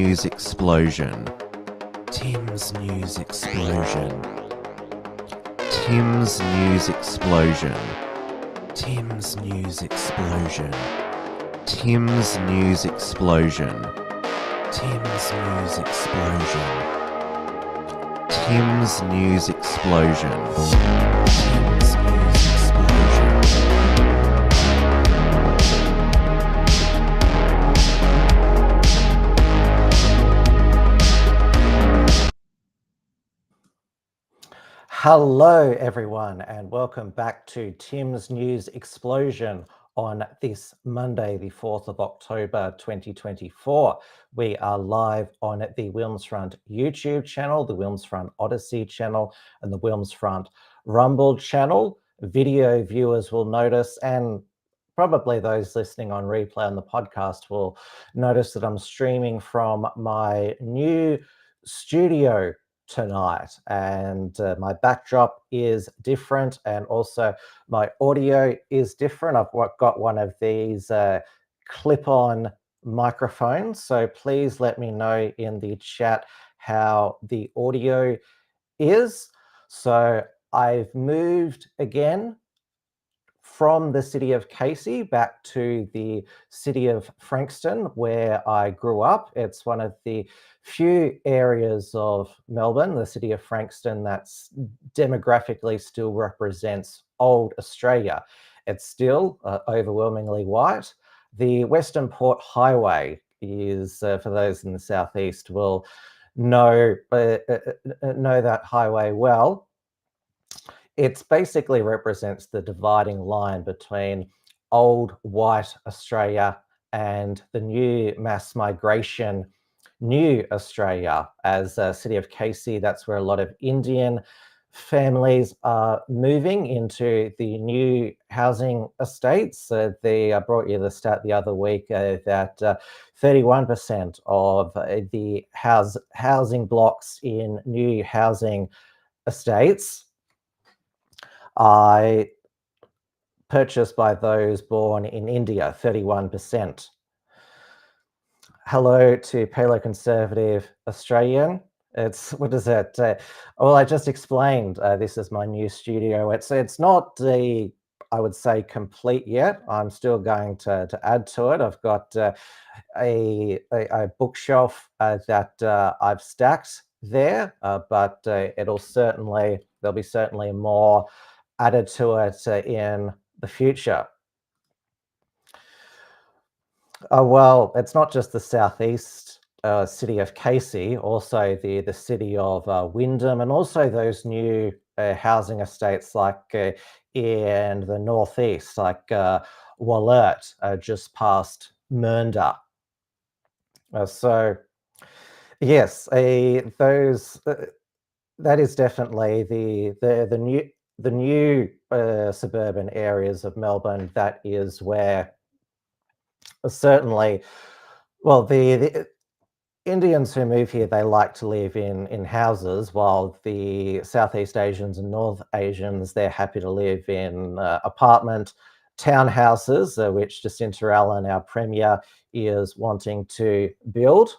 News Explosion. Tim's News Explosion. Tim's News Explosion. Tim's News Explosion. Tim's News Explosion. Tim's News Explosion. Tim's News Explosion. Tim's News Explosion. Hello everyone and welcome back to Tim's News Explosion on this Monday, the 4th of October 2024. We are live on the Wilms Front YouTube channel, the Wilms Front Odyssey channel and the Wilms Front Rumble channel. Video viewers will notice, and probably those listening on replay on the podcast will notice, that I'm streaming from my new studio tonight, and my backdrop is different, and also my audio is different. I've got one of these clip-on microphones, so please let me know in the chat how the audio is. So I've moved again from the city of Casey back to the city of Frankston, where I grew up. It's one of the few areas of Melbourne, the city of Frankston, that's demographically still represents old Australia. It's still overwhelmingly white. The Western Port Highway is, for those in the southeast, will know that highway well. It basically represents the dividing line between old white Australia and the new mass migration new Australia. As a city of Casey, that's where a lot of Indian families are moving into the new housing estates. I brought you the stat the other week that 31% of the housing blocks in new housing estates I purchased by those born in India, 31%. Hello to Paleoconservative Australian. What is it? Well, I just explained, this is my new studio. It's not I would say, complete yet. I'm still going to add to it. I've got a bookshelf that I've stacked there, but there'll be certainly more added to it in the future. Well, it's not just the southeast city of Casey, also the city of Wyndham, and also those new housing estates like in the northeast, like Wollert, just past Mernda. So yes, that is definitely the new suburban areas of Melbourne. That is where certainly, well, the Indians who move here, they like to live in houses, while the Southeast Asians and North Asians, they're happy to live in apartment townhouses, which Jacinta Allen, our Premier, is wanting to build.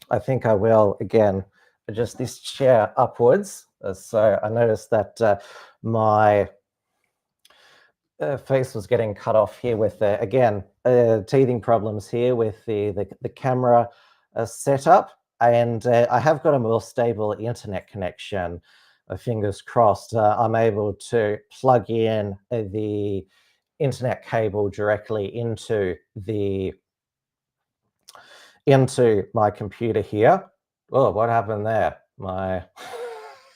I think I will, again, adjust this chair upwards. So I noticed that my face was getting cut off here with, again, teething problems here with the camera setup. And I have got a more stable internet connection, fingers crossed. I'm able to plug in the internet cable directly into my computer here. Oh, what happened there? My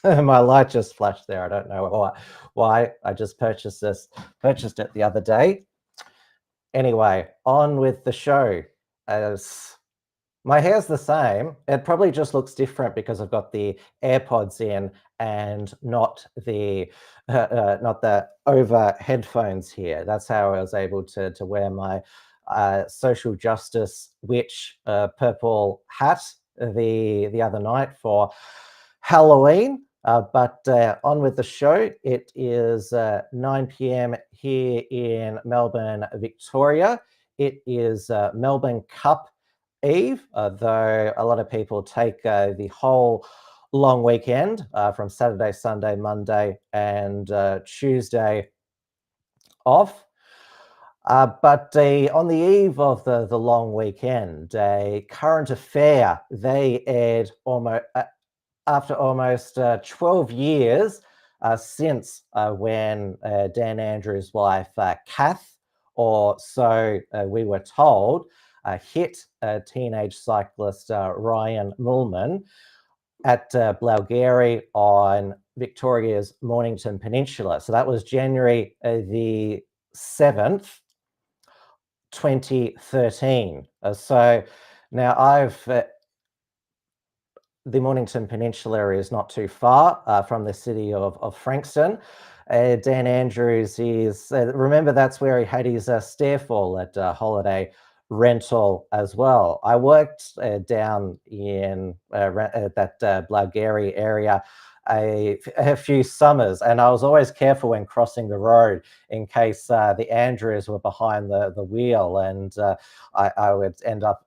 light just flashed there. I don't know why. I just purchased it the other day. Anyway, on with the show. As my hair's the same, it probably just looks different because I've got the AirPods in and not the over headphones here. That's how I was able to wear my social justice witch purple hat the other night for Halloween. But on with the show. It is 9 p.m. here in Melbourne, Victoria. It is Melbourne Cup Eve, though a lot of people take the whole long weekend from Saturday, Sunday, Monday, and Tuesday off. But on the eve of the long weekend, a current affair, they aired almost after almost 12 years since when Dan Andrews' wife, Kath, or so we were told, hit teenage cyclist Ryan Mulman at Blaugary on Victoria's Mornington Peninsula. So that was January the 7th, 2013. So now the Mornington Peninsula is not too far from the city of Frankston. Dan Andrews is, remember, that's where he had his stairfall at Holiday Rental as well. I worked down in that Blaugary area a few summers, and I was always careful when crossing the road in case the Andrews were behind the wheel, and I would end up,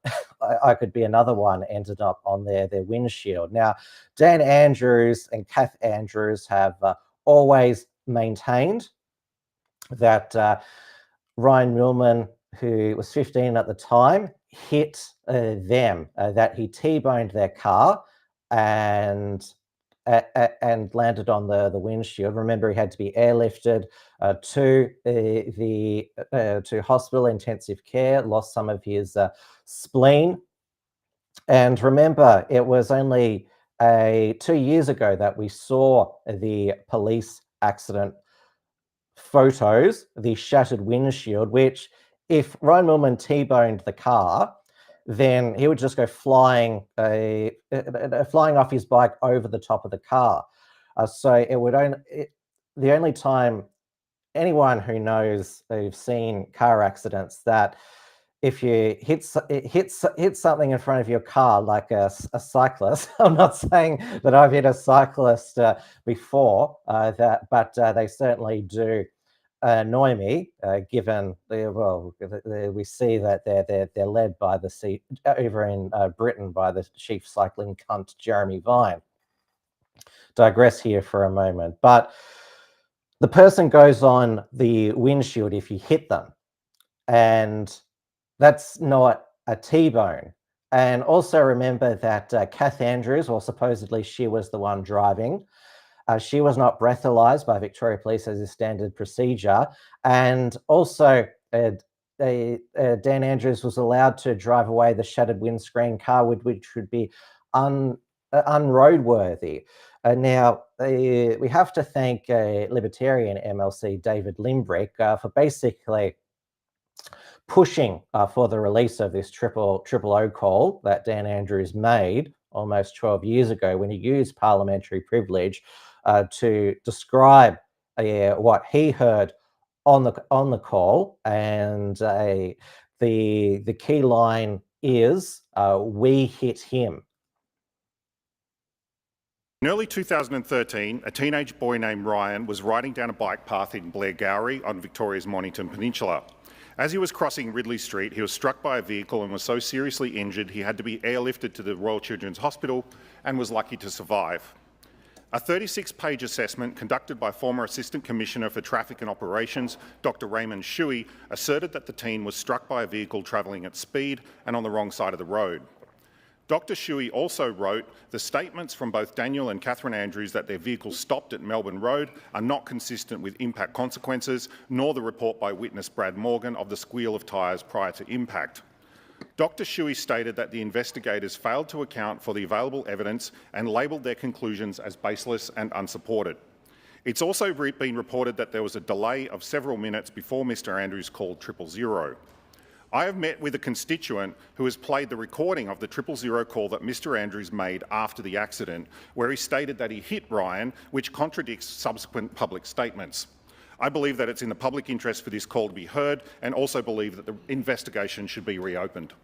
I could be another one ended up on their windshield. Now, Dan Andrews and Kath Andrews have always maintained that Ryan Mulman, who was 15 at the time, hit them, that he T-boned their car and landed on the windshield. Remember, he had to be airlifted to hospital intensive care, lost some of his spleen. And remember, it was only 2 years ago that we saw the police accident photos, the shattered windshield, which if Ryan Mulman T-boned the car, then he would just go flying off his bike over the top of the car. So it would the only time anyone who knows, who've seen car accidents, that if you hit something in front of your car, like a cyclist, I'm not saying that I've hit a cyclist before, but they certainly do annoy me, given we see that they're led by the seat over in Britain by the chief cycling cunt Jeremy Vine. Digress here for a moment, but the person goes on the windshield if you hit them, and that's not a T-bone. And also remember that Kath Andrews, well, supposedly she was the one driving. She was not breathalyzed by Victoria Police as a standard procedure. And also, Dan Andrews was allowed to drive away the shattered windscreen car, which would be unroadworthy. Now, we have to thank Libertarian MLC David Limbrick for basically pushing for the release of this triple O call that Dan Andrews made almost 12 years ago, when he used parliamentary privilege to describe what he heard on the call, and the key line is "we hit him." In early 2013, a teenage boy named Ryan was riding down a bike path in Blairgowrie on Victoria's Mornington Peninsula. As he was crossing Ridley Street, he was struck by a vehicle and was so seriously injured he had to be airlifted to the Royal Children's Hospital and was lucky to survive. A 36-page assessment conducted by former Assistant Commissioner for Traffic and Operations, Dr. Raymond Shuey, asserted that the teen was struck by a vehicle travelling at speed and on the wrong side of the road. Dr. Shuey also wrote, "The statements from both Daniel and Catherine Andrews that their vehicle stopped at Melbourne Road are not consistent with impact consequences, nor the report by witness Brad Morgan of the squeal of tyres prior to impact." Dr. Shuey stated that the investigators failed to account for the available evidence and labelled their conclusions as baseless and unsupported. It's also been reported that there was a delay of several minutes before Mr. Andrews called 000. I have met with a constituent who has played the recording of the 000 call that Mr. Andrews made after the accident, where he stated that he hit Ryan, which contradicts subsequent public statements. I believe that it's in the public interest for this call to be heard, and also believe that the investigation should be reopened.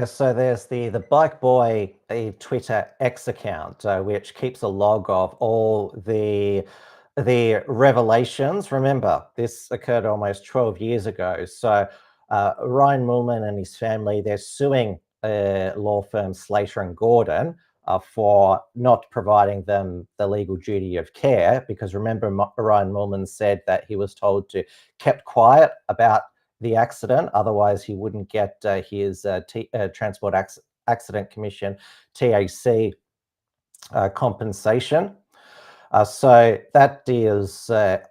So there's the Bike Boy Twitter X account, which keeps a log of all the the revelations. Remember, this occurred almost 12 years ago. So Ryan Mulman and his family, they're suing law firm Slater and Gordon for not providing them the legal duty of care, because remember, Ryan Mulman said that he was told to kept quiet about the accident, otherwise he wouldn't get his Transport Accident Commission TAC compensation. So that is the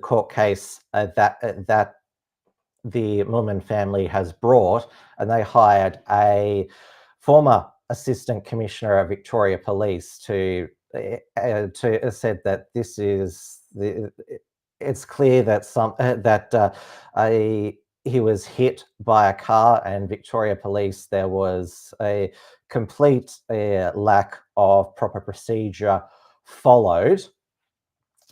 court case that the Mulman family has brought, and they hired a former Assistant Commissioner of Victoria Police to said that this is it's clear that he was hit by a car, and Victoria Police, there was a complete lack of proper procedure followed.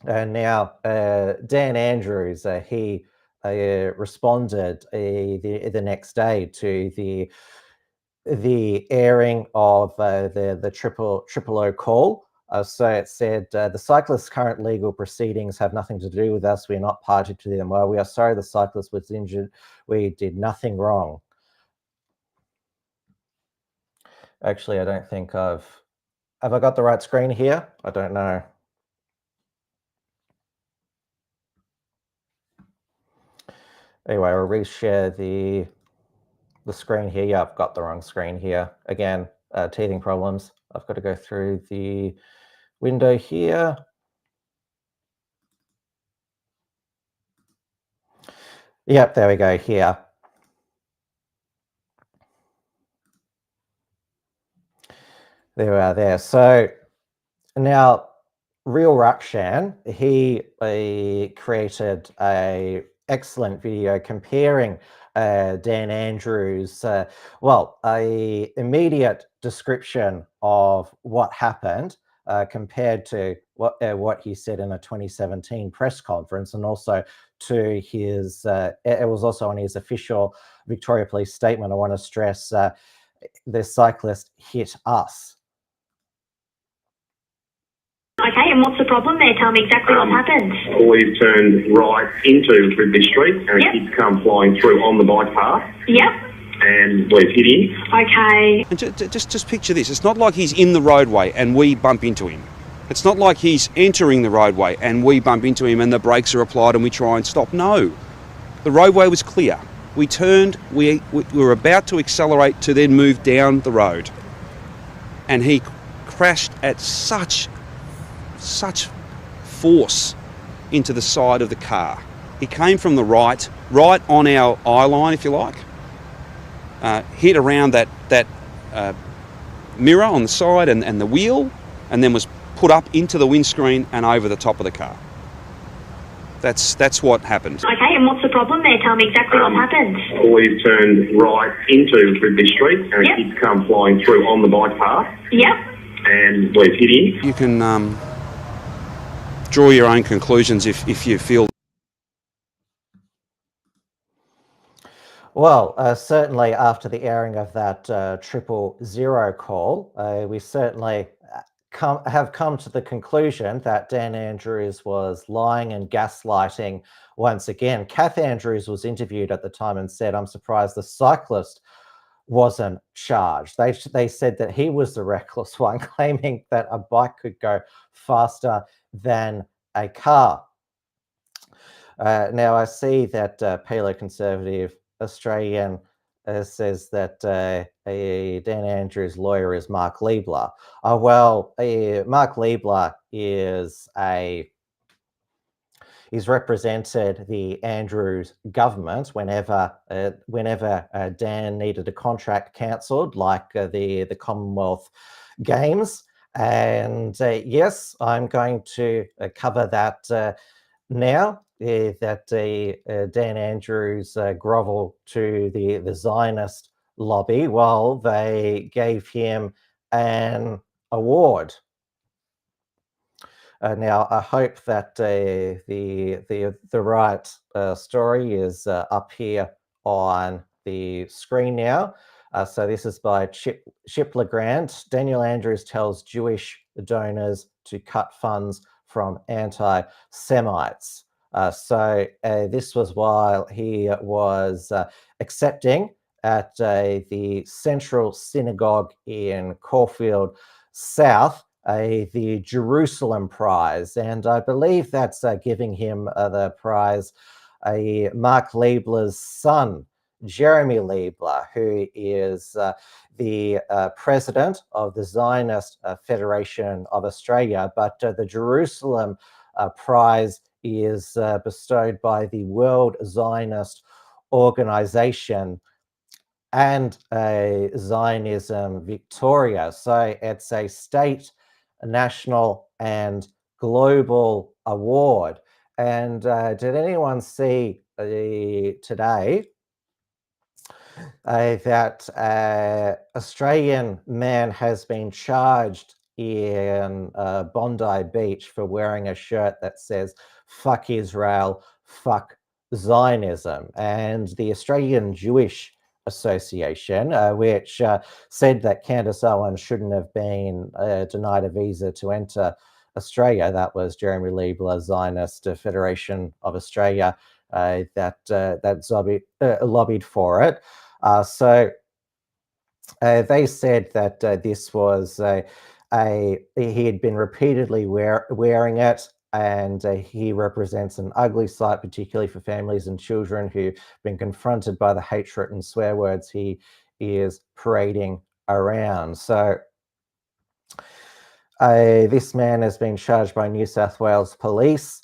And now Dan Andrews, he responded the next day to the airing of the triple O call. So it said, the cyclist's current legal proceedings have nothing to do with us. We are not party to them. Well, we are sorry the cyclist was injured. We did nothing wrong. Actually, I don't think have I got the right screen here? I don't know. Anyway, I'll reshare the screen here. Yeah, I've got the wrong screen here. Again, teething problems. I've got to go through the window here. Yep, there we go here. There we are there. So now, Real Rakshan, he created a excellent video comparing Dan Andrews, a immediate description of what happened compared to what he said in a 2017 press conference, and also to his, it was also on his official Victoria Police statement. I want to stress the cyclist hit us. Okay, and what's the problem there? Tell me exactly what happened. We've turned right into Ridley Street, and a kid's come flying through on the bike path. Yep. And we've hit him. Okay. And just picture this. It's not like he's in the roadway and we bump into him. It's not like he's entering the roadway and we bump into him and the brakes are applied and we try and stop. No. The roadway was clear. We turned, we were about to accelerate to then move down the road. And he crashed at such force into the side of the car. He came from the right on our eye line, if you like, hit around that mirror on the side and the wheel, and then was put up into the windscreen and over the top of the car. That's what happened. Okay, and what's the problem there? Tell me exactly what happened. We've turned right into Ridley Street, and a kid's come flying through on the bike path. Yep. And we've hit him. You can draw your own conclusions if you feel. Well, certainly after the airing of that 000 call, we certainly have come to the conclusion that Dan Andrews was lying and gaslighting once again. Kath Andrews was interviewed at the time and said, I'm surprised the cyclist wasn't charged. They said that he was the reckless one, claiming that a bike could go faster than a car. Now I see that Paleoconservative Australian says that Dan Andrews' lawyer is Mark Liebler. Mark Liebler he's represented the Andrews government whenever Dan needed a contract cancelled, like the Commonwealth Games. And yes, I'm going to cover that now. That Dan Andrews grovel to the Zionist lobby while they gave him an award. Now, I hope that the right story is up here on the screen now. So this is by Chip Legrand. Daniel Andrews tells Jewish donors to cut funds from anti-Semites. So this was while he was accepting at the Central Synagogue in Caulfield South the Jerusalem Prize, and I believe that's giving him the prize Mark Liebler's son, Jeremy Liebler, who is the president of the Zionist Federation of Australia, but the Jerusalem Prize is bestowed by the World Zionist Organization and Zionism Victoria. So it's a state, national, and global award. And did anyone see today that Australian man has been charged in Bondi Beach for wearing a shirt that says "Fuck Israel, fuck Zionism"? And the Australian Jewish Association, which said that Candace Owens shouldn't have been denied a visa to enter Australia. That was Jeremy Liebler, Zionist Federation of Australia, that lobbied for it. So they said that this was he had been repeatedly wearing it, and he represents an ugly sight, particularly for families and children who've been confronted by the hatred and swear words he is parading around. So this man has been charged by New South Wales Police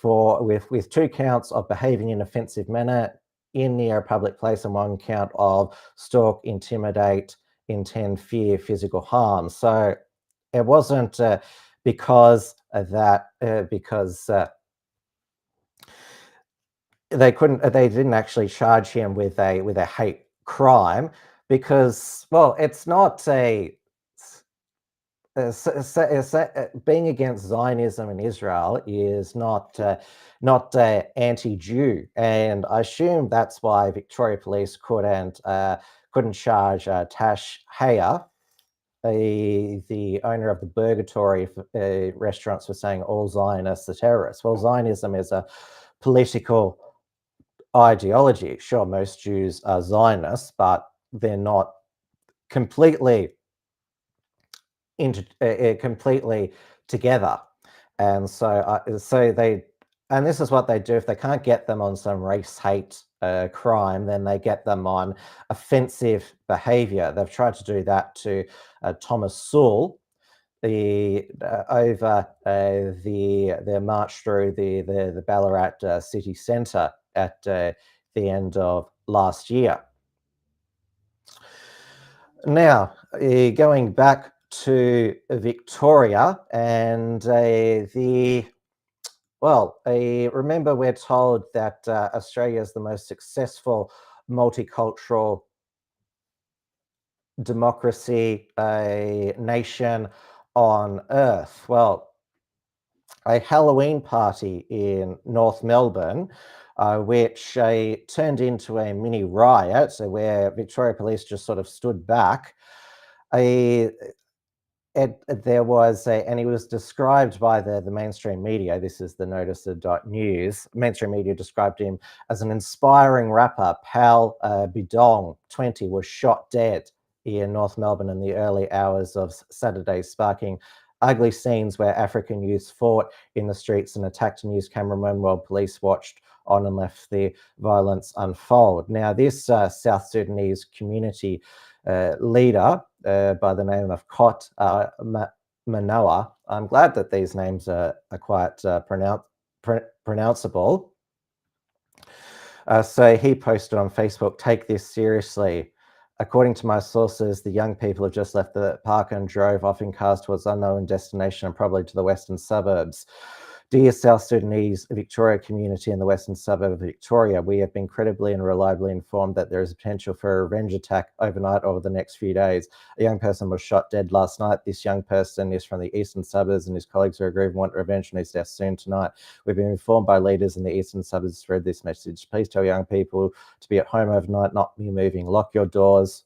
with 2 counts of behaving in an offensive manner in near a public place and 1 count of stalk, intimidate, intend, fear, physical harm. So it wasn't because of that, because they didn't actually charge him with a hate crime, because, well, it's not being against Zionism in Israel is not anti-Jew, and I assume that's why Victoria Police couldn't charge Tash Hayer, the owner of the Burgatory restaurants, for saying all Zionists are terrorists. Well, Zionism is a political ideology. Sure, most Jews are Zionists, but they're not completely completely together. And so and this is what they do. If they can't get them on some race hate crime, then they get them on offensive behavior. They've tried to do that to Thomas Sewell over their march through the Ballarat city centre at the end of last year. Now, going back to Victoria, and remember, we're told that Australia is the most successful multicultural democracy nation on earth. Well, a Halloween party in North Melbourne, which turned into a mini riot, where Victoria Police just sort of stood back. There was and he was described by the mainstream media. This is the noticer.news. Mainstream media described him as an inspiring rapper. Pauline Hanson, 20, was shot dead in North Melbourne in the early hours of Saturday, sparking ugly scenes where African youths fought in the streets and attacked a news cameraman while police watched on and left the violence unfold. Now, this South Sudanese community leader by the name of Kot Manoa, I'm glad that these names are quite pronounceable. So he posted on Facebook, "Take this seriously. According to my sources, the young people have just left the park and drove off in cars towards unknown destination and probably to the western suburbs. Dear South Sudanese Victoria community in the western suburb of Victoria, we have been credibly and reliably informed that there is a potential for a revenge attack overnight over the next few days. A young person was shot dead last night. This young person is from the eastern suburbs and his colleagues are aggrieved and want revenge on his death soon tonight. We've been informed by leaders in the eastern suburbs to read this message. Please tell young people to be at home overnight, not be moving. Lock your doors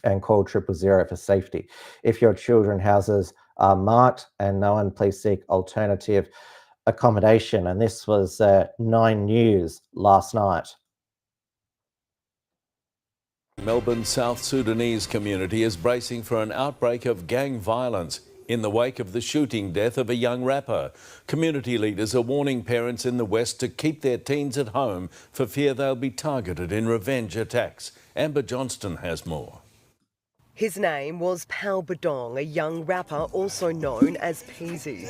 and call 000 for safety. If your children's houses are marked and no one please seek alternative accommodation. And this was 9 News last night. Melbourne's South Sudanese community is bracing for an outbreak of gang violence in the wake of the shooting death of a young rapper. Community leaders are warning parents in the West to keep their teens at home for fear they'll be targeted in revenge attacks. Amber Johnston has more. His name was Pauline Badenoch, a young rapper also known as Peasy.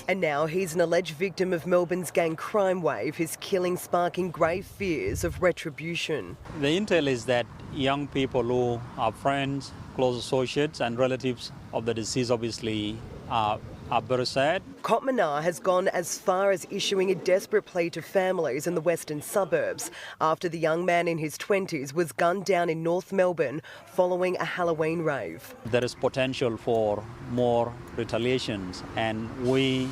And now he's an alleged victim of Melbourne's gang crime wave, his killing sparking grave fears of retribution. The intel is that young people who are friends, close associates and relatives of the deceased obviously are very sad. Kamala has gone as far as issuing a desperate plea to families in the western suburbs after the young man in his 20s was gunned down in North Melbourne following a Halloween rave. There is potential for more retaliations, and we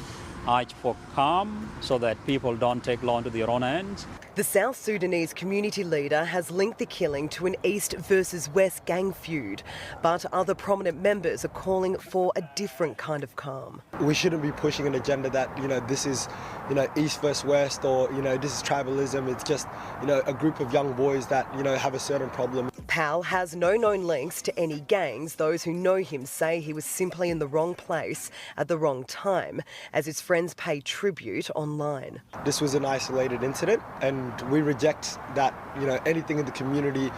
urge for calm so that people don't take law into their own hands. The South Sudanese community leader has linked the killing to an East versus West gang feud, but other prominent members are calling for a different kind of calm. We shouldn't be pushing an agenda that, this is, East versus West, or, this is tribalism. It's just, a group of young boys that, have a certain problem. Pal has no known links to any gangs. Those who know him say he was simply in the wrong place at the wrong time, as his friends pay tribute online. This was an isolated incident, and we reject that, anything in the community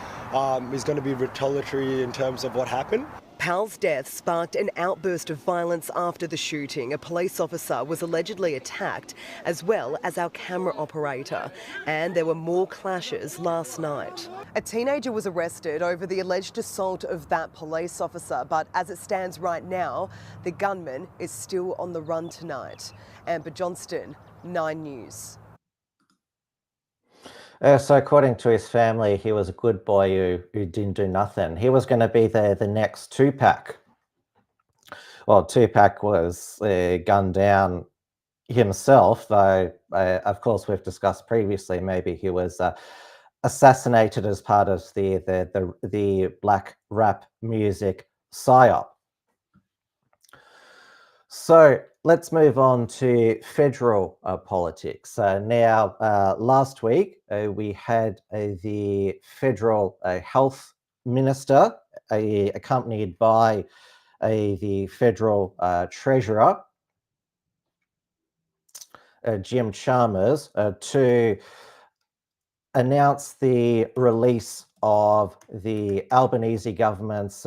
is going to be retaliatory in terms of what happened. Pal's death sparked an outburst of violence after the shooting. A police officer was allegedly attacked, as well as our camera operator. And there were more clashes last night. A teenager was arrested over the alleged assault of that police officer, but as it stands right now, the gunman is still on the run tonight. Amber Johnston, 9 News. So according to his family, he was a good boy who didn't do nothing. He was going to be the next Tupac. Well, Tupac was gunned down himself, though, of course, we've discussed previously, maybe he was assassinated as part of the black rap music psyop. So let's move on to federal politics. Now, last week, we had the federal health minister, accompanied by the federal treasurer, Jim Chalmers, to announce the release of the Albanese government's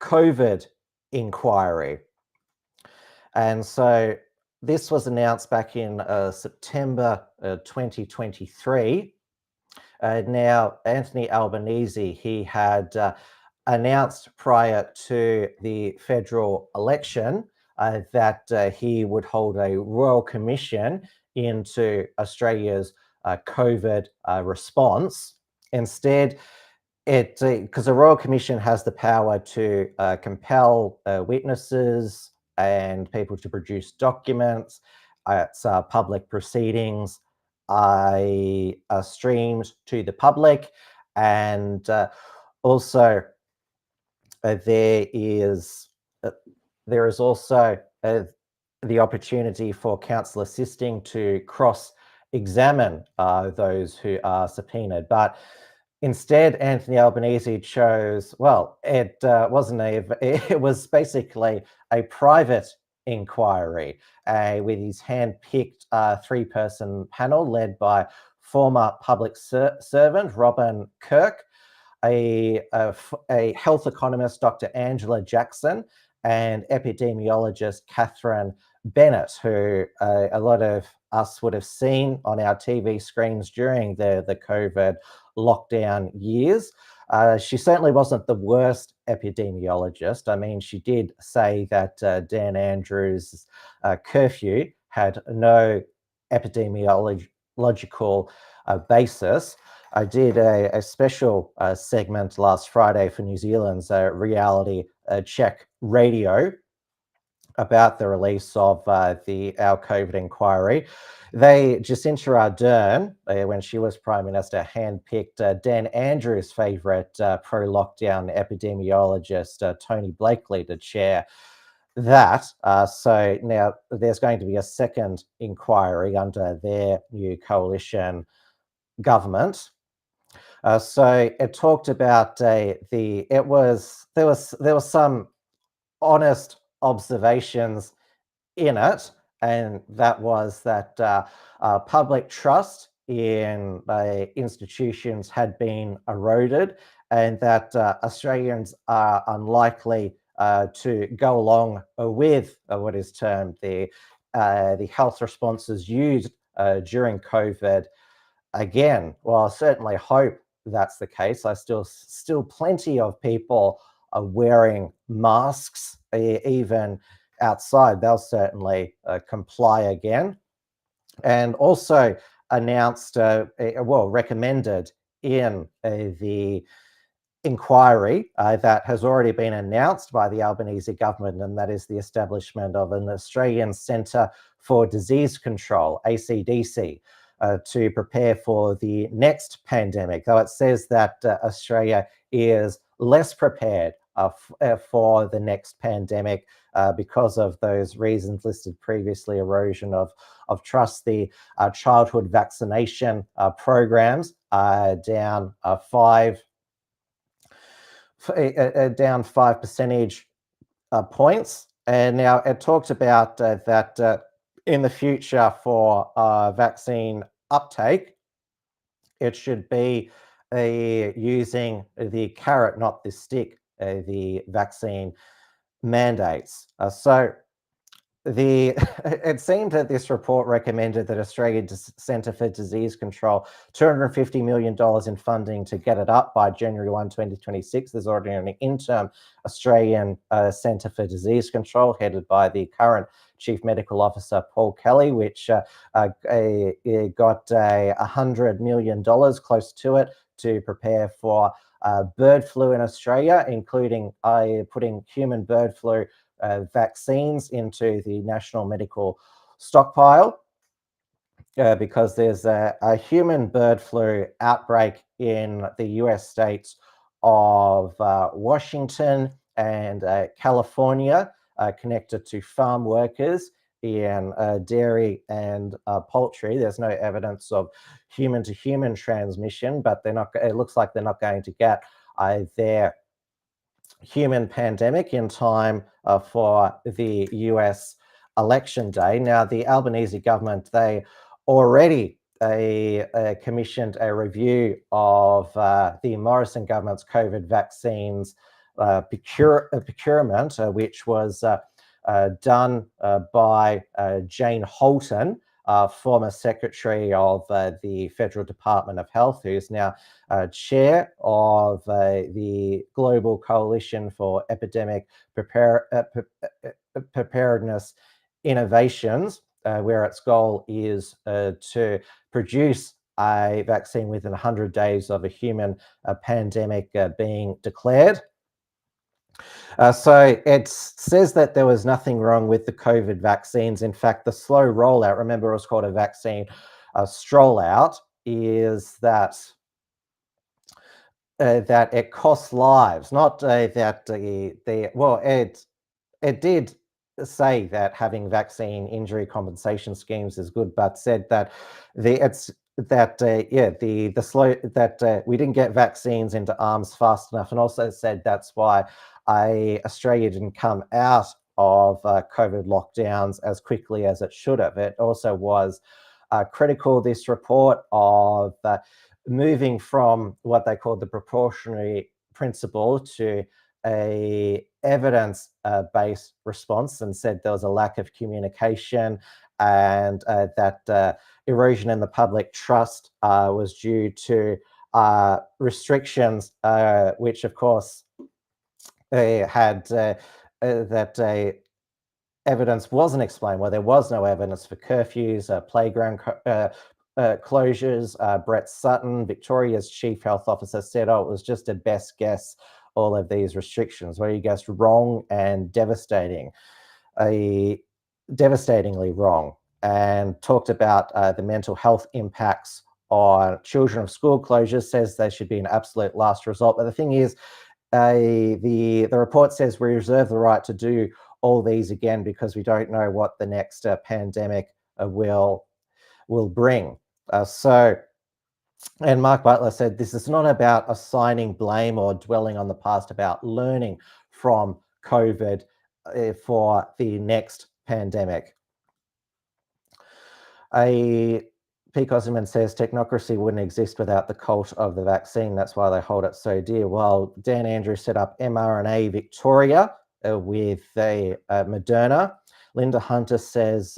COVID inquiry. And so this was announced back in September 2023. Now, Anthony Albanese, he had announced prior to the federal election that he would hold a royal commission into Australia's COVID response. Instead, because the Royal Commission has the power to compel witnesses and people to produce documents. It's public proceedings are streamed to the public, and also there is also the opportunity for counsel assisting to cross-examine those who are subpoenaed. But instead, Anthony Albanese chose, well, it was basically a private inquiry with his hand-picked 3-person panel led by former public servant Robin Kirk, a health economist, Dr. Angela Jackson, and epidemiologist Catherine Bennett, who a lot of us would have seen on our TV screens during the COVID lockdown years. She certainly wasn't the worst epidemiologist. I mean, she did say that Dan Andrews' curfew had no epidemiological basis. I did a special segment last Friday for New Zealand's Reality Check Radio about the release of our COVID inquiry. Jacinda Ardern, when she was Prime Minister, handpicked Dan Andrews' favourite pro-lockdown epidemiologist, Tony Blakely, to chair that. So now there's going to be a second inquiry under their new coalition government. So it talked about there was some honest observations in it, and that was that public trust in institutions had been eroded, and that Australians are unlikely to go along with what is termed the health responses used during COVID again. Well, I certainly hope that's the case. I still plenty of people are wearing masks even outside. They'll certainly comply again. And also announced, recommended in the inquiry that has already been announced by the Albanese government, and that is the establishment of an Australian Centre for Disease Control, ACDC, to prepare for the next pandemic, though it says that Australia is less prepared for the next pandemic because of those reasons listed previously: erosion of trust. The childhood vaccination programs down 5 percentage points. And now it talked about that in the future for vaccine uptake, it should be using the carrot, not the stick, the vaccine mandates. It seemed that this report recommended that Australian Centre for Disease Control $250 million in funding to get it up by January 1, 2026. There's already an interim Australian Centre for Disease Control headed by the current Chief Medical Officer, Paul Kelly, which got $100 million, close to it, to prepare for bird flu in Australia, including putting human bird flu vaccines into the national medical stockpile, because there's a human bird flu outbreak in the US states of Washington and California, connected to farm workers in dairy and poultry. There's no evidence of human-to-human transmission, but it looks like they're not going to get their human pandemic in time for the US election day. Now, the Albanese government, they already commissioned a review of the Morrison government's COVID vaccines procurement, which was done by Jane Holton, former Secretary of the Federal Department of Health, who's now chair of the Global Coalition for Epidemic Preparedness Innovations, where its goal is to produce a vaccine within 100 days of a human pandemic being declared. So it says that there was nothing wrong with the COVID vaccines. In fact, the slow rollout, remember it was called a vaccine stroll out, is that it costs lives, not that it did say that having vaccine injury compensation schemes is good, but said that we didn't get vaccines into arms fast enough, and also said that's why Australia didn't come out of COVID lockdowns as quickly as it should have. It also was critical, this report, of moving from what they called the precautionary principle to a evidence-based response, and said there was a lack of communication, and that erosion in the public trust was due to restrictions, which of course had evidence wasn't explained. Well, there was no evidence for curfews, playground closures. Brett Sutton, Victoria's Chief Health Officer, said, it was just a best guess, all of these restrictions. Well, you guessed wrong and devastating. devastatingly wrong, and talked about the mental health impacts on children of school closures, says they should be an absolute last resort. But the thing is, the report says we reserve the right to do all these again because we don't know what the next pandemic will bring. And Mark Butler said, this is not about assigning blame or dwelling on the past, about learning from COVID for the next pandemic. Pete Osman says technocracy wouldn't exist without the cult of the vaccine. That's why they hold it so dear. Well, Dan Andrews set up mRNA Victoria with Moderna. Linda Hunter says,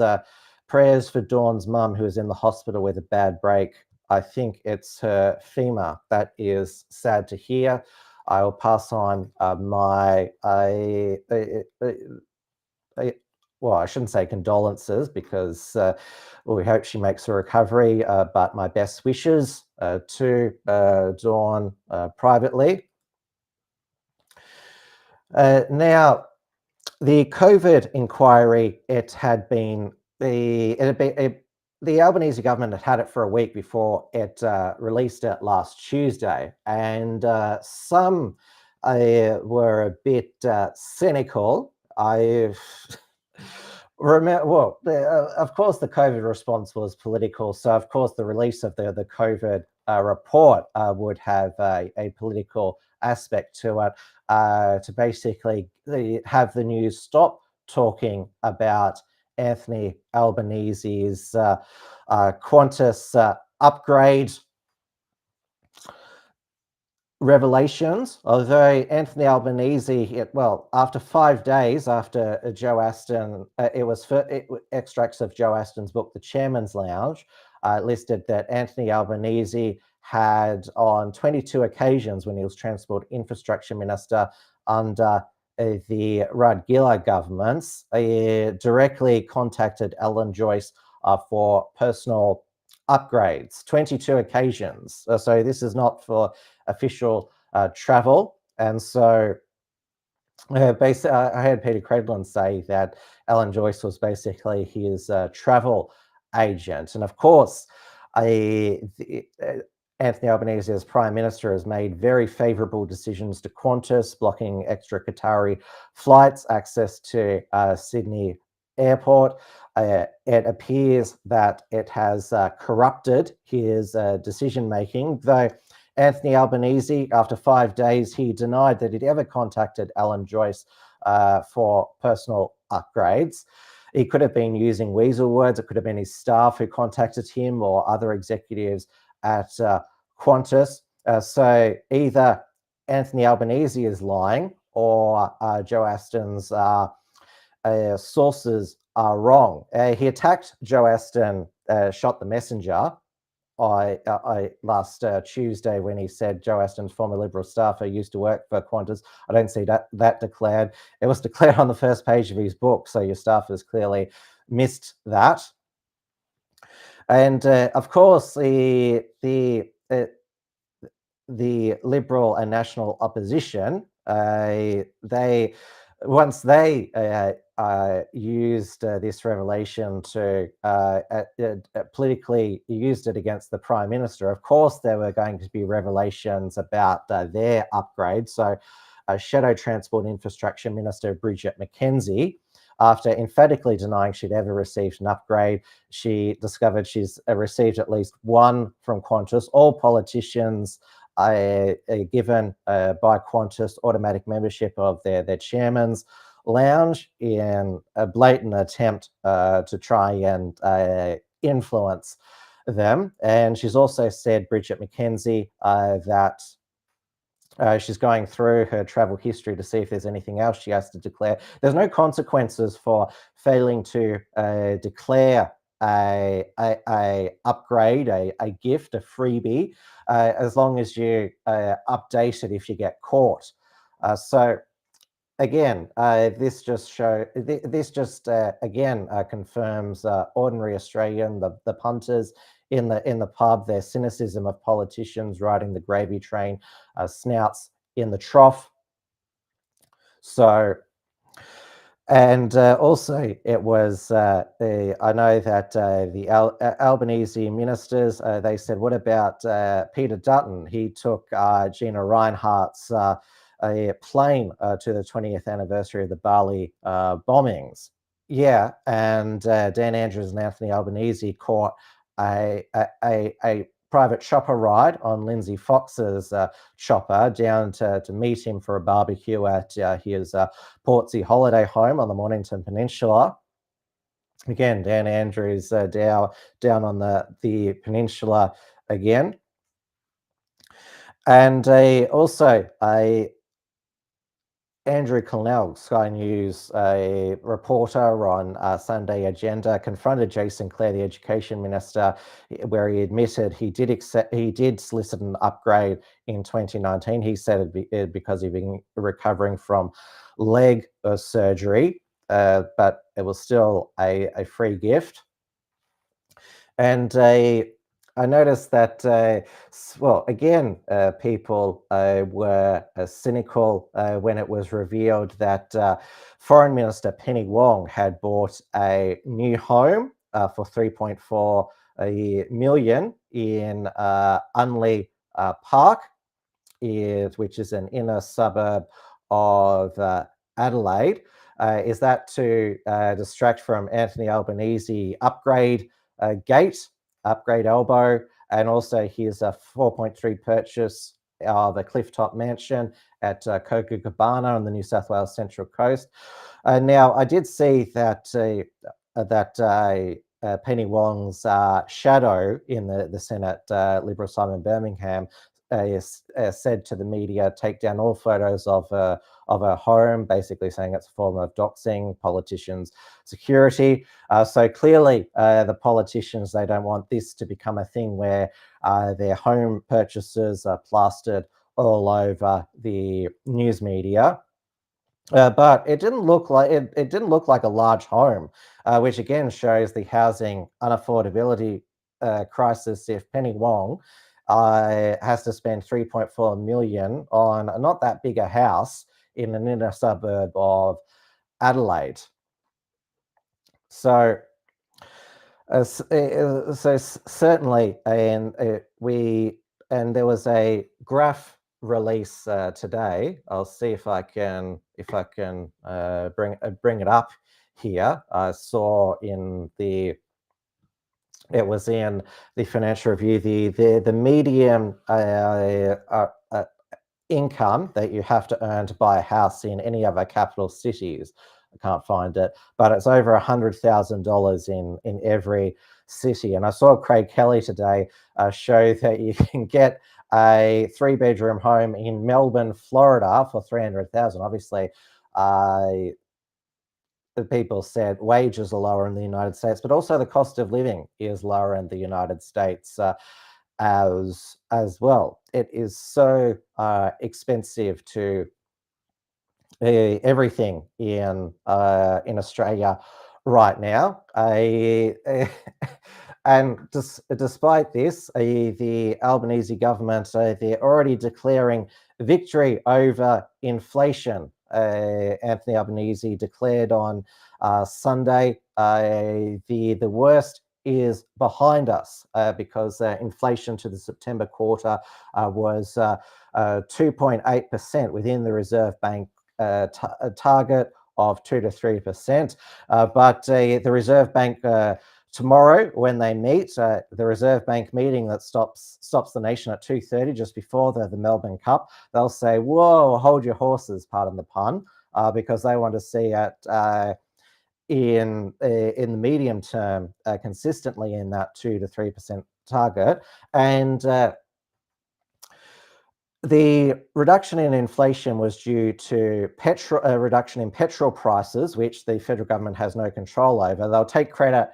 prayers for Dawn's mum, who is in the hospital with a bad break. I think it's her femur. That is sad to hear. I will pass on well, I shouldn't say condolences because we hope she makes a recovery, but my best wishes to Dawn privately. Now, the COVID inquiry, the Albanese government had it for a week before it released it last Tuesday, and some were a bit cynical. Of course, the COVID response was political, so of course the release of the COVID report would have a political aspect to it, to basically have the news stop talking about Anthony Albanese's Qantas upgrade revelations, although Anthony Albanese, after 5 days after Joe Aston, extracts of Joe Aston's book, The Chairman's Lounge, listed that Anthony Albanese had on 22 occasions when he was Transport Infrastructure Minister under the Rudd Gillard governments, directly contacted Alan Joyce for personal upgrades, 22 occasions. So this is not for official travel. And so I heard Peter Credlin say that Alan Joyce was basically his travel agent. And of course, Anthony Albanese as Prime Minister has made very favourable decisions to Qantas, blocking extra Qatari flights, access to Sydney Airport. It appears that it has corrupted his decision-making, though Anthony Albanese, after 5 days, he denied that he'd ever contacted Alan Joyce for personal upgrades. He could have been using weasel words. It could have been his staff who contacted him or other executives at Qantas. So either Anthony Albanese is lying or Joe Aston's sources are wrong. He attacked Joe Aston, shot the messenger, last Tuesday when he said Joe Aston's former Liberal staffer used to work for Qantas. I don't see that declared. It was declared on the first page of his book, so your staffers clearly missed that. And of course, the Liberal and National opposition, once they used this revelation to politically used it against the Prime Minister, of course there were going to be revelations about their upgrade. So Shadow Transport Infrastructure Minister Bridget McKenzie, after emphatically denying she'd ever received an upgrade, she discovered she's received at least one from Qantas. All politicians are given by Qantas automatic membership of their chairman's lounge in a blatant attempt to try and influence them. And she's also said, Bridget McKenzie, that she's going through her travel history to see if there's anything else she has to declare. There's no consequences for failing to declare a upgrade, a gift, a freebie, as long as you update it if you get caught. So again, this just confirms ordinary Australian, the punters in the pub, their cynicism of politicians riding the gravy train, snouts in the trough. So And also, it was, I know that the Albanese ministers, they said, what about Peter Dutton? He took Gina Rinehart's a plane to the 20th anniversary of the Bali bombings. Yeah, and Dan Andrews and Anthony Albanese caught a private chopper ride on Lindsay Fox's chopper down to meet him for a barbecue at his Portsea holiday home on the Mornington Peninsula. Again, Dan Andrews down on the peninsula again. And also Andrew Clennell, Sky News, a reporter on Sunday Agenda, confronted Jason Clare, the Education Minister, where he admitted he did solicit an upgrade in 2019. He said it because he'd been recovering from leg surgery, but it was still a free gift. And I noticed that, well, again, people were cynical when it was revealed that Foreign Minister Penny Wong had bought a new home for $3.4 million in Unley Park, which is an inner suburb of Adelaide. Is that to distract from Anthony Albanese upgrade gate, upgrade elbow, and also his 4.3 purchase of a clifftop mansion at Copacabana on the New South Wales Central Coast. Now, I did see that Penny Wong's shadow in the Senate, Liberal Simon Birmingham, said to the media, take down all photos of her home, basically saying it's a form of doxing politicians' security. So clearly, the politicians, they don't want this to become a thing where their home purchases are plastered all over the news media. But it didn't look like it didn't look like a large home, which again shows the housing unaffordability crisis. If Penny Wong has to spend $3.4 million on not that big a house in an inner suburb of Adelaide. So certainly, and there was a graph release today. I'll see if I can bring it up here. I saw it was in the Financial Review, the median income that you have to earn to buy a house in any other capital cities. I can't find it, but it's over $100,000 in every city. And I saw Craig Kelly today show that you can get a 3-bedroom home in Melbourne, Florida for $300,000. Obviously, the people said wages are lower in the United States, but also the cost of living is lower in the United States as well. It is so expensive to everything in Australia right now. And despite this, the Albanese government, they're already declaring victory over inflation. Anthony Albanese declared on Sunday the worst is behind us because inflation to the September quarter was 2.8% within the Reserve Bank target of 2 to 3%. But the Reserve Bank tomorrow, when they meet, the Reserve Bank meeting that stops the nation at 2:30, just before the Melbourne Cup, they'll say, "Whoa, hold your horses," pardon the pun, because they want to see it in the medium term consistently in that 2 to 3% target. And the reduction in inflation was due to a reduction in petrol prices, which the federal government has no control over. They'll take credit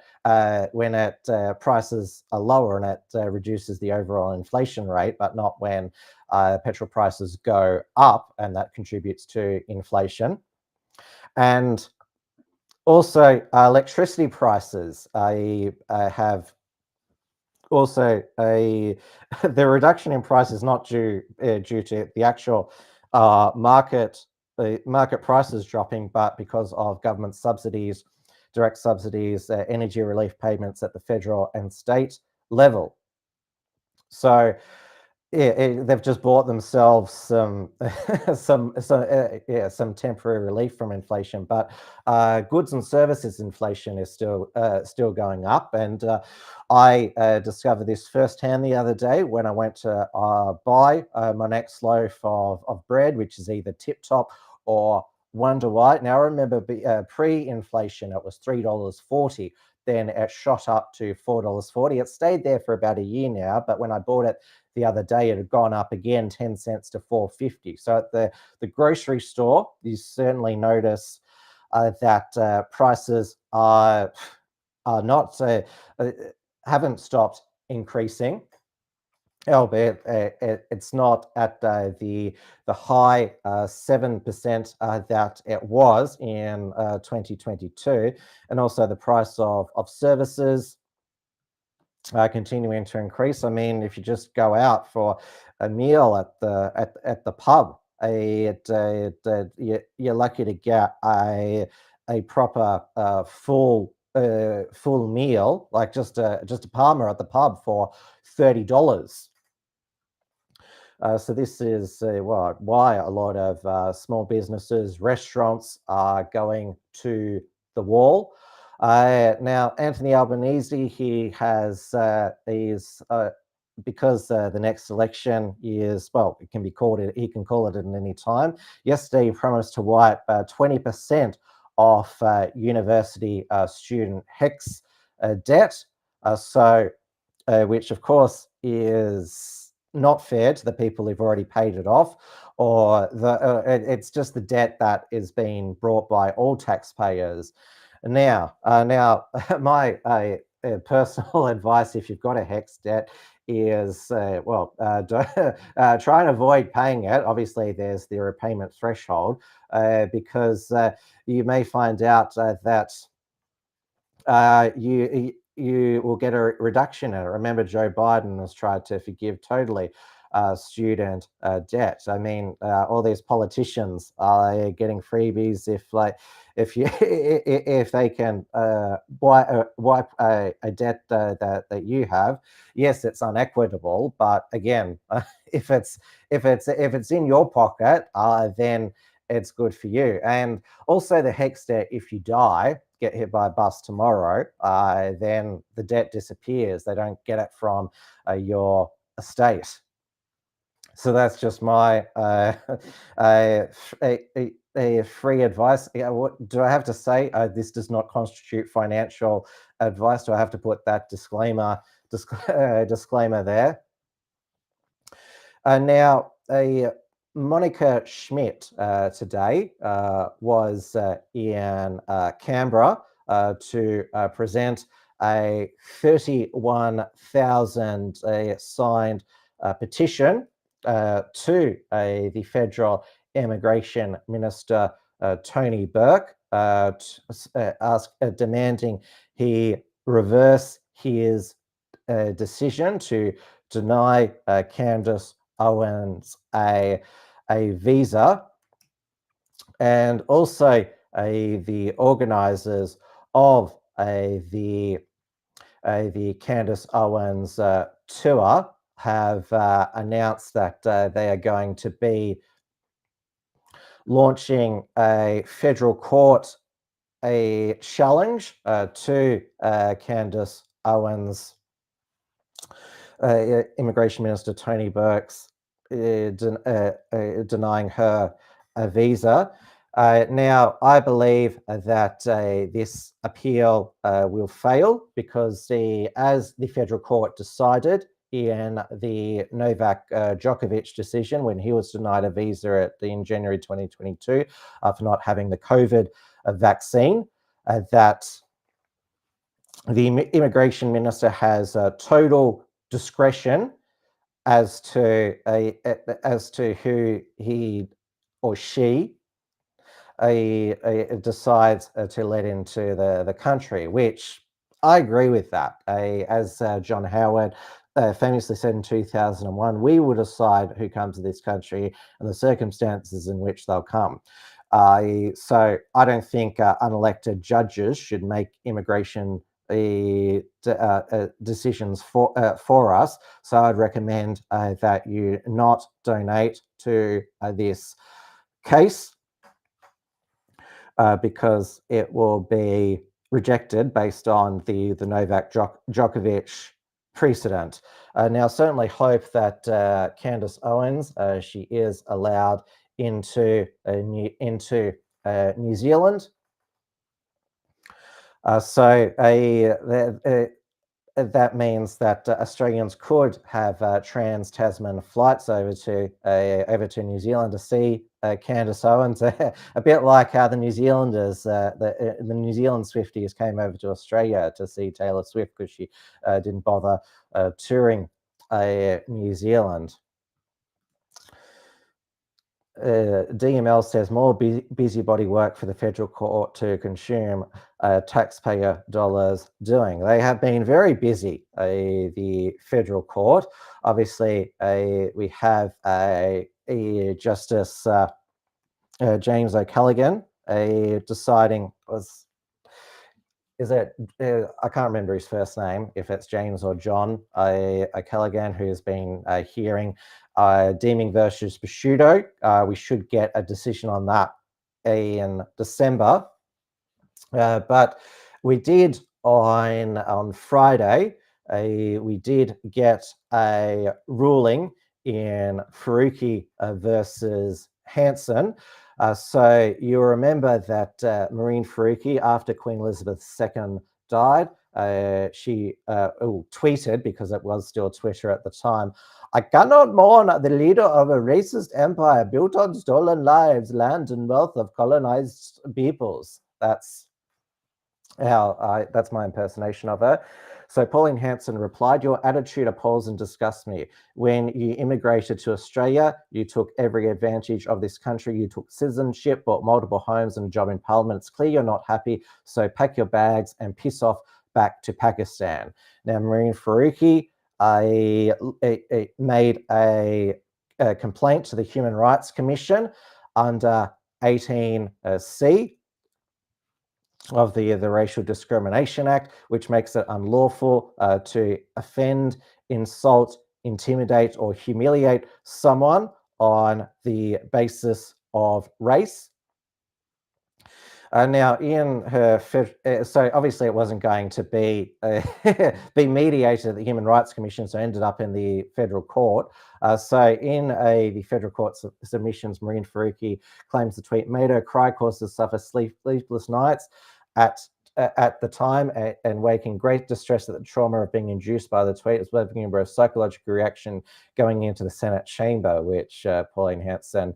when prices are lower and it reduces the overall inflation rate, but not when petrol prices go up, and that contributes to inflation. And also, electricity prices have also the reduction in price is not due to the actual market the market prices dropping, but because of government subsidies, direct subsidies, energy relief payments at the federal and state level. So yeah, they've just bought themselves some some temporary relief from inflation, but goods and services inflation is still going up. And I discovered this firsthand the other day when I went to buy my next loaf of bread, which is either Tip Top or Wonder White. Now I remember pre-inflation it was $3.40. Then it shot up to $4.40. It stayed there for about a year now, but when I bought it the other day, it had gone up again 10 cents to $4.50. So at the grocery store, you certainly notice that prices are not haven't stopped increasing. Albeit it's not at the high 7% that it was in 2022, and also the price of services continuing to increase. I mean, if you just go out for a meal at the pub, you're lucky to get a proper full meal, like just a Palmer at the pub for $30. So this is why a lot of small businesses, restaurants are going to the wall. Now, Anthony Albanese, he has because the next election is, well, it can be called it. He can call it at any time. Yesterday, he promised to wipe 20% off university student HECS debt. Which of course is not fair to the people who've already paid it off, or it's just the debt that is being brought by all taxpayers. Now, my personal advice, if you've got a HECS debt, is try and avoid paying it. Obviously, there's the repayment threshold, because you may find out that you will get a reduction in it. Remember, Joe Biden has tried to forgive totally student debt. I mean, all these politicians are getting freebies if they can wipe a debt that you have. Yes, it's unequitable, but again, if it's in your pocket, then it's good for you. And also the HECS debt, if you die, get hit by a bus tomorrow, then the debt disappears. They don't get it from your estate. So that's just my free advice. What do I have to say? This does not constitute financial advice. Do I have to put that disclaimer there? Now, Monica Schmidt today was in Canberra to present a 31,000 signed petition to the federal immigration minister, Tony Burke, demanding he reverse his decision to deny Candace Owens a visa, and also the organisers of the Candace Owens tour have announced that they are going to be launching a federal court challenge to Candace Owens, Immigration Minister Tony Burke's denying her a visa. Now, I believe that this appeal will fail because as the federal court decided in the Novak Djokovic decision when he was denied a visa in January 2022 for not having the COVID vaccine, that the immigration minister has total discretion as to who he or she decides to let into the country, which I agree with that. As John Howard famously said in 2001, we will decide who comes to this country and the circumstances in which they'll come. So I don't think unelected judges should make immigration decisions for us. So I'd recommend that you not donate to this case because it will be rejected based on the Novak Djokovic precedent. Now, certainly hope that Candace Owens, she is allowed into New Zealand. So that means that Australians could have trans-Tasman flights over to New Zealand to see Candace Owens, a bit like how the New Zealanders, the New Zealand Swifties came over to Australia to see Taylor Swift because she didn't bother touring New Zealand. DML says more busybody work for the federal court to consume taxpayer dollars doing. They have been very busy, the federal court. Obviously, we have Justice James O'Callaghan deciding, I can't remember his first name, if it's James or John O'Callaghan, who has been hearing Deeming versus Prosciutto. We should get a decision on that in December. But we did on Friday, we did get a ruling in Faruqi versus Hanson. So you remember that Mehreen Faruqi, after Queen Elizabeth II died, she tweeted, because it was still Twitter at the time, "I cannot mourn the leader of a racist empire built on stolen lives, land, and wealth of colonized peoples." That's my impersonation of her. So Pauline Hanson replied, "Your attitude appalls and disgusts me. When you immigrated to Australia, you took every advantage of this country. You took citizenship, bought multiple homes and a job in parliament. It's clear you're not happy, so pack your bags and piss off back to Pakistan." Now, Mehreen Faruqi made a complaint to the Human Rights Commission under 18C of the Racial Discrimination Act, which makes it unlawful to offend, insult, intimidate, or humiliate someone on the basis of race. Now, in her, so obviously it wasn't going to be mediated at the Human Rights Commission, so it ended up in the federal court. So in the federal court submissions, Mehreen Faruqi claims the tweet made her cry, caused her to suffer sleepless nights at the time, and waking great distress at the trauma of being induced by the tweet, as well as being a psychological reaction going into the Senate chamber, which Pauline Hanson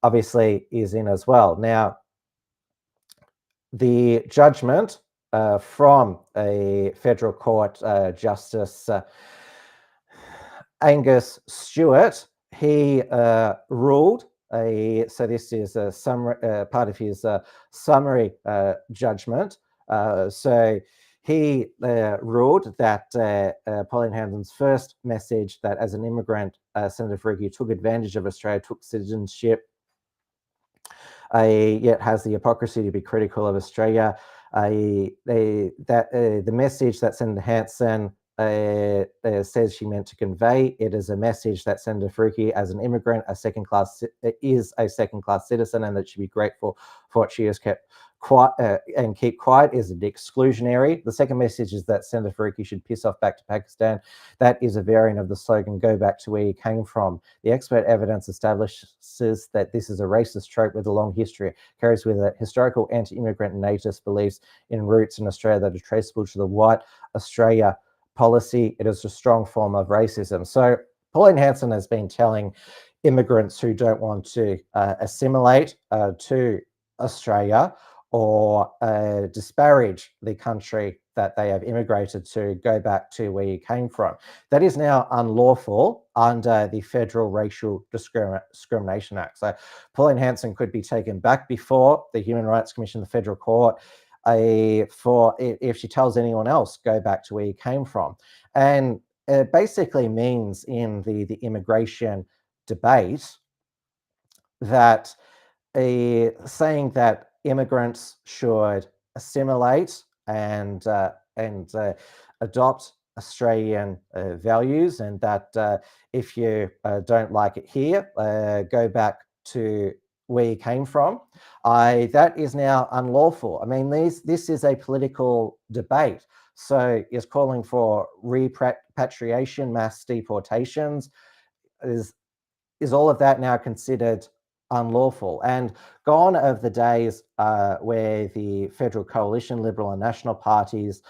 obviously is in as well. Now, the judgment from a federal court Justice Angus Stewart, he ruled, so this is a summary, part of his summary judgment. So he ruled that Pauline Hanson's first message, that as an immigrant, Senator Faruqi took advantage of Australia, took citizenship, yet has the hypocrisy to be critical of Australia. The message that Senator Hanson says she meant to convey, it is a message that Senator Faruqi, as an immigrant, is a second-class citizen, and that she be grateful for what she has kept quiet and keep quiet, is exclusionary. The second message is that Senator Faruqi should piss off back to Pakistan. That is a variant of the slogan, "Go back to where you came from." The expert evidence establishes that this is a racist trope with a long history, carries with it historical anti-immigrant and nativist beliefs in roots in Australia that are traceable to the white Australia policy. It is a strong form of racism. So Pauline Hanson has been telling immigrants who don't want to assimilate to Australia or disparage the country that they have immigrated to, go back to where you came from. That is now unlawful under the Federal Racial Discrimination Act. So Pauline Hanson could be taken back before the Human Rights Commission, the federal court, if she tells anyone else, go back to where you came from. And it basically means in the immigration debate that saying that immigrants should assimilate and adopt Australian values, and that if you don't like it here, go back to where you came from. That is now unlawful. I mean, this is a political debate. So is calling for repatriation, mass deportations, is all of that now considered unlawful? And gone are the days where the Federal Coalition, Liberal and National parties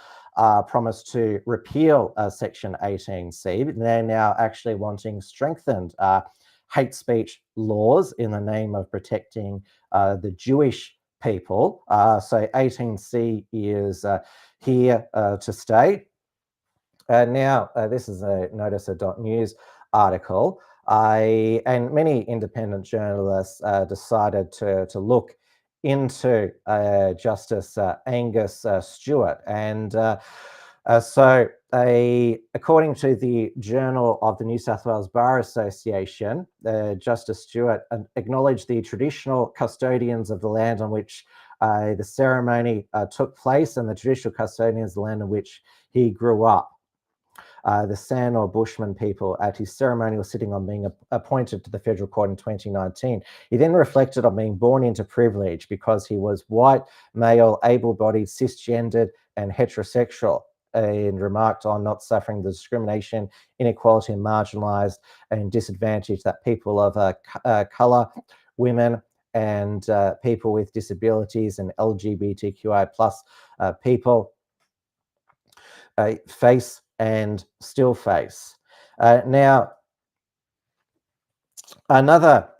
promised to repeal Section 18C. They're now actually wanting strengthened hate speech laws in the name of protecting the Jewish people. So 18C is here to stay. Now, this is a noticer.news article. And many independent journalists decided to look into Justice Angus Stewart. And so according to the Journal of the New South Wales Bar Association, Justice Stewart acknowledged the traditional custodians of the land on which the ceremony took place and the traditional custodians of the land on which he grew up. The San or Bushman people at his ceremonial sitting on being appointed to the federal court in 2019. He then reflected on being born into privilege because he was white, male, able-bodied, cisgendered and heterosexual, and remarked on not suffering the discrimination, inequality and marginalised and disadvantaged that people of colour, women and people with disabilities and LGBTQI plus people face and still face. Now, another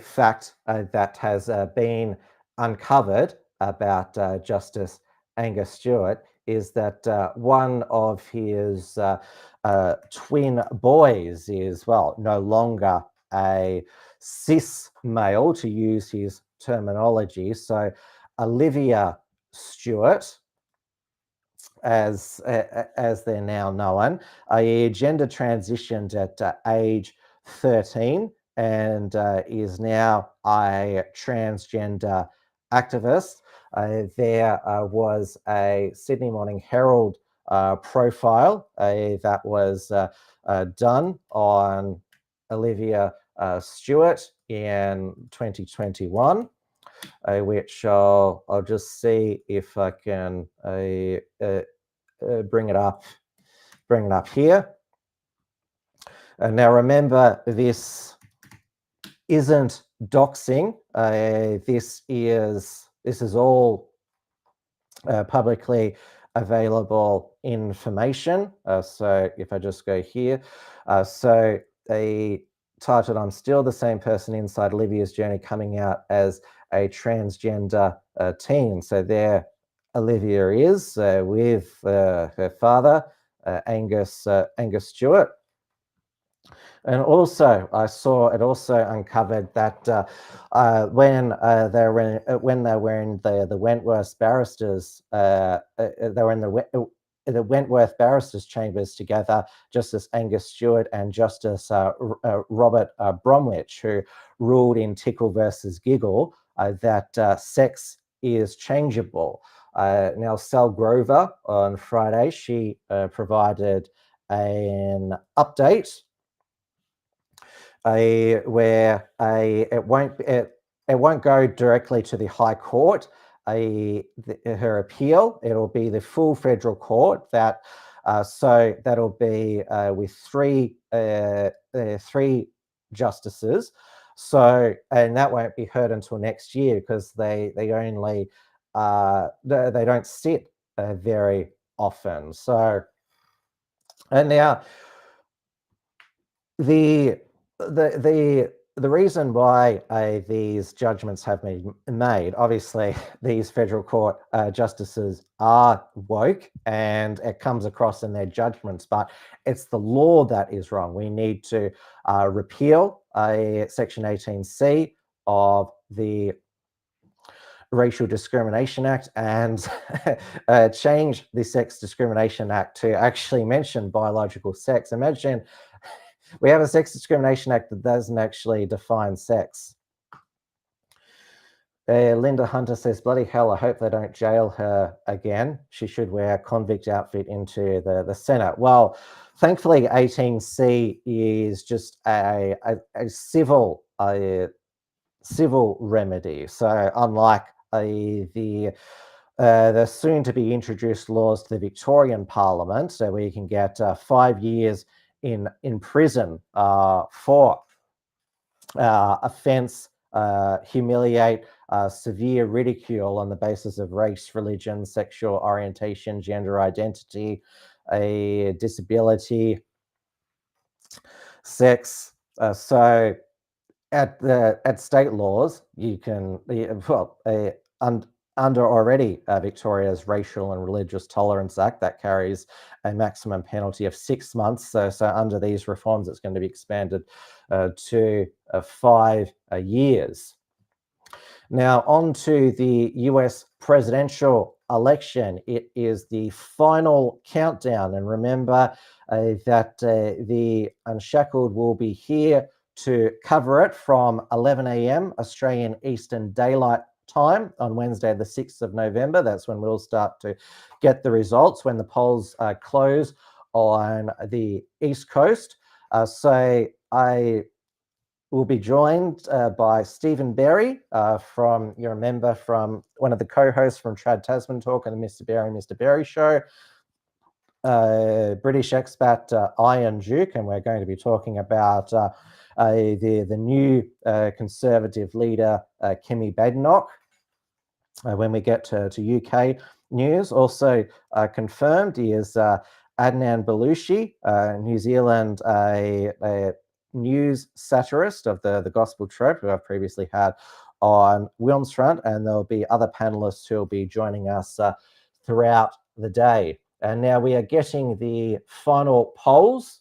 fact that has been uncovered about Justice Angus Stewart is that one of his twin boys is, well, no longer a cis male, to use his terminology. So Olivia Stewart, as they're now known, gender transitioned at age 13 and is now a transgender activist. There was a Sydney Morning Herald profile that was done on Olivia Stewart in 2021. Which I'll just see if I can bring it up here. Now remember, this isn't doxing. This is all publicly available information. So if I just go here, so they titled, "I'm still the same person inside Olivia's journey, coming out as a transgender teen." So there Olivia is with her father, Angus Stewart. And also, I saw it also uncovered that when they were in the Wentworth barristers, they were in the Wentworth barristers' chambers together, Justice Angus Stewart and Justice Robert Bromwich, who ruled in Tickle versus Giggle that sex is changeable. Now, Sal Grover on Friday, she provided an update where it won't go directly to the High Court. Her appeal, it'll be the full federal court. That so that'll be with three justices. So, and that won't be heard until next year because they only they don't sit very often. So, and now the reason why these judgments have been made, obviously these federal court justices are woke and it comes across in their judgments, but it's the law that is wrong. We need to repeal Section 18C of the Racial Discrimination Act and change the Sex Discrimination Act to actually mention biological sex. Imagine we have a Sex Discrimination Act that doesn't actually define sex. Linda Hunter says, bloody hell, I hope they don't jail her again. She should wear a convict outfit into the Senate. Well, thankfully, 18C is just a civil remedy. So unlike the soon-to-be introduced laws to the Victorian Parliament, so where you can get 5 years in prison for offence, humiliate, severe ridicule on the basis of race, religion, sexual orientation, gender identity, a disability, sex. So at state laws, you can under already Victoria's Racial and Religious Tolerance Act that carries a maximum penalty of 6 months. So under these reforms, it's going to be expanded to 5 years. Now, on to the US presidential election. It is the final countdown. And remember that the Unshackled will be here to cover it from 11 a.m. Australian Eastern Daylight Time on Wednesday, the 6th of November. That's when we'll start to get the results when the polls close on the East Coast. So I will be joined by Stephen Berry from, you remember, from one of the co-hosts from Trad Tasman Talk and the Mr. Berry Show, British expat Ian Duke, and we're going to be talking about the new Conservative leader, Kemi Badenoch, when we get to UK news. Also confirmed is Adnan Belushi, New Zealand, a news satirist of the gospel trope, who I've previously had on Wilms Front, and there'll be other panelists who will be joining us throughout the day. And now we are getting the final polls.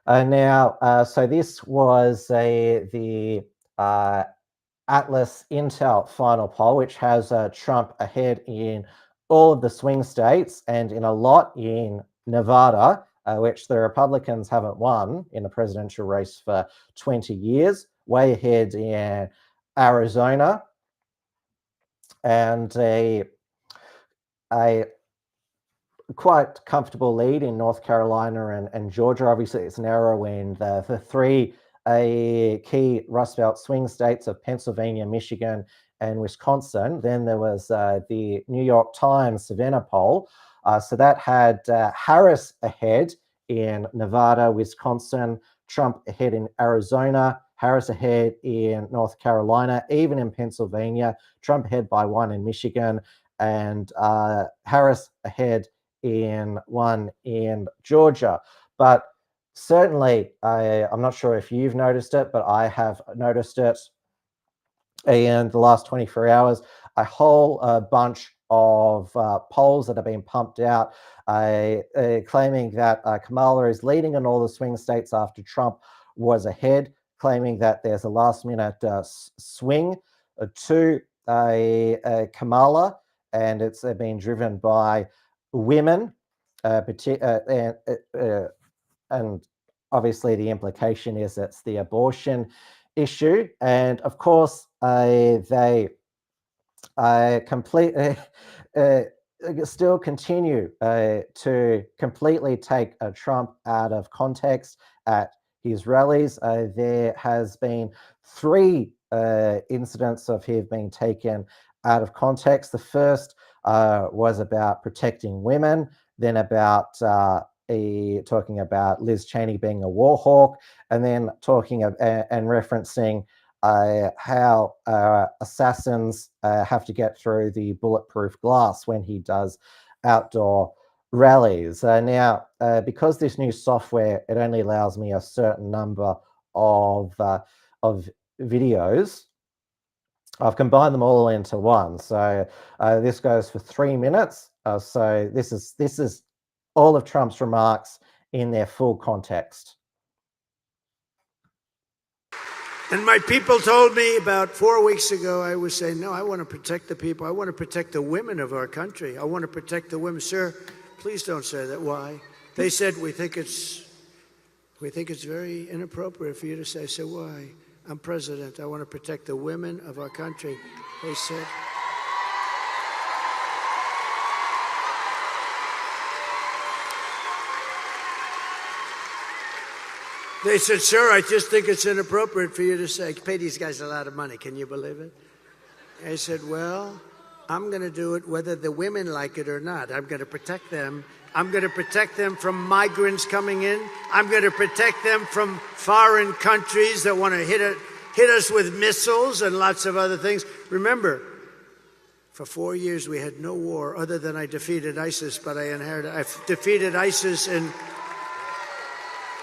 So this was the Atlas Intel final poll, which has Trump ahead in all of the swing states and in a lot in Nevada, which the Republicans haven't won in a presidential race for 20 years, way ahead in Arizona, and a quite comfortable lead in North Carolina and Georgia. Obviously, it's narrow in the three key Rust Belt swing states of Pennsylvania, Michigan, and Wisconsin. Then there was the New York Times Savannah poll. So that had Harris ahead in Nevada, Wisconsin, Trump ahead in Arizona, Harris ahead in North Carolina, even in Pennsylvania, Trump ahead by 1 in Michigan, and Harris ahead in 1 in Georgia. But certainly, I'm not sure if you've noticed it, but I have noticed it in the last 24 hours, a whole bunch of polls that have been pumped out claiming that Kamala is leading in all the swing states after Trump was ahead, claiming that there's a last-minute swing to Kamala, and it's been driven by women, and obviously the implication is it's the abortion issue. And of course, they still continue to completely take Trump out of context at his rallies. There has been 3 incidents of him being taken out of context. The first was about protecting women, then about talking about Liz Cheney being a war hawk, and then talking and referencing how assassins have to get through the bulletproof glass when he does outdoor rallies. Now, because this new software, it only allows me a certain number of videos, I've combined them all into one. So this goes for 3 minutes. So this is all of Trump's remarks in their full context. And my people told me about 4 weeks ago, I was saying, no, I want to protect the people. I want to protect the women of our country. I want to protect the women. Sir, please don't say that. Why? They said, we think it's very inappropriate for you to say. I said, why? I'm president. I want to protect the women of our country. They said, sir, I just think it's inappropriate for you to say, pay these guys a lot of money. Can you believe it? I said, well, I'm going to do it whether the women like it or not. I'm going to protect them. I'm going to protect them from migrants coming in. I'm going to protect them from foreign countries that want to hit us with missiles and lots of other things. Remember, for 4 years we had no war other than I defeated ISIS, but I defeated ISIS and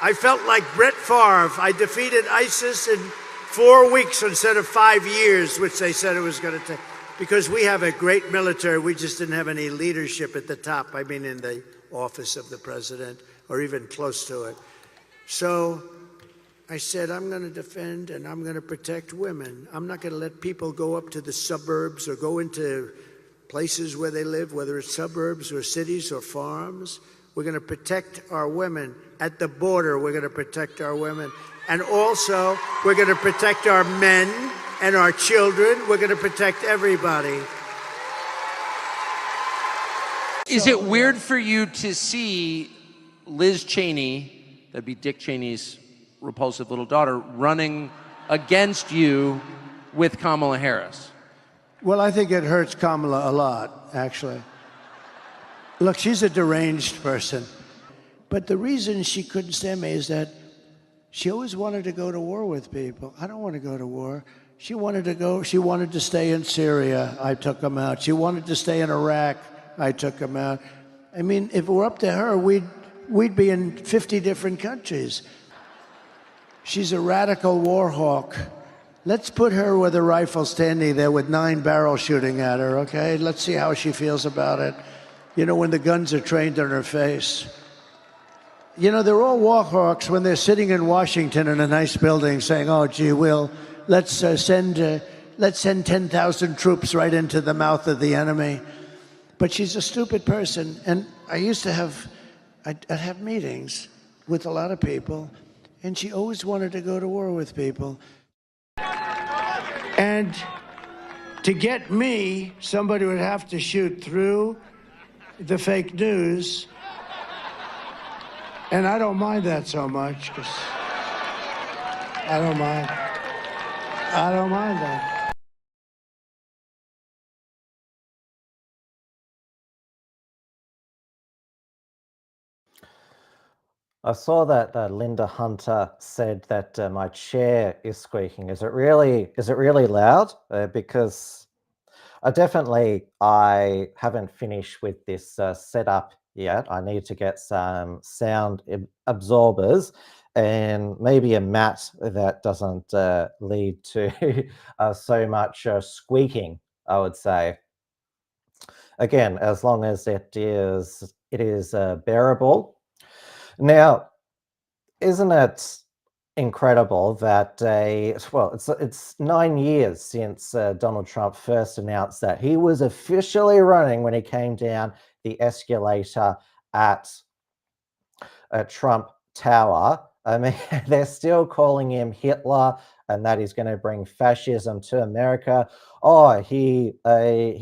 I felt like Brett Favre. I defeated ISIS in 4 weeks instead of 5 years, which they said it was going to take. Because we have a great military, we just didn't have any leadership at the top. I mean, in the office of the president, or even close to it. So I said, I'm going to defend and I'm going to protect women. I'm not going to let people go up to the suburbs or go into places where they live, whether it's suburbs or cities or farms. We're going to protect our women. At the border, we're going to protect our women. And also, we're going to protect our men and our children. We're going to protect everybody. Is it weird for you to see Liz Cheney, that'd be Dick Cheney's repulsive little daughter, running against you with Kamala Harris? Well, I think it hurts Kamala a lot, actually. Look, she's a deranged person. But the reason she couldn't stand me is that she always wanted to go to war with people. I don't want to go to war. She wanted to stay in Syria. I took them out. She wanted to stay in Iraq. I took them out. I mean, if it were up to her, we'd be in 50 different countries. She's a radical war hawk. Let's put her with a rifle standing there with 9 barrels shooting at her, okay? Let's see how she feels about it. You know, when the guns are trained on her face. You know, they're all war hawks when they're sitting in Washington in a nice building saying, oh, gee, let's send 10,000 troops right into the mouth of the enemy. But she's a stupid person. And I used to I'd have meetings with a lot of people, and she always wanted to go to war with people. And to get me, somebody would have to shoot through the fake news. And I don't mind that so much, because I don't mind that. I saw that Linda Hunter said that my chair is squeaking. Is it really loud? Because I haven't finished with this setup yet. I need to get some sound absorbers and maybe a mat that doesn't lead to so much squeaking, I would say. Again, as long as it is bearable. Now, isn't it incredible that it's 9 years since Donald Trump first announced that he was officially running when he came down the escalator at Trump Tower. I mean, they're still calling him Hitler and that he's going to bring fascism to America. Oh, he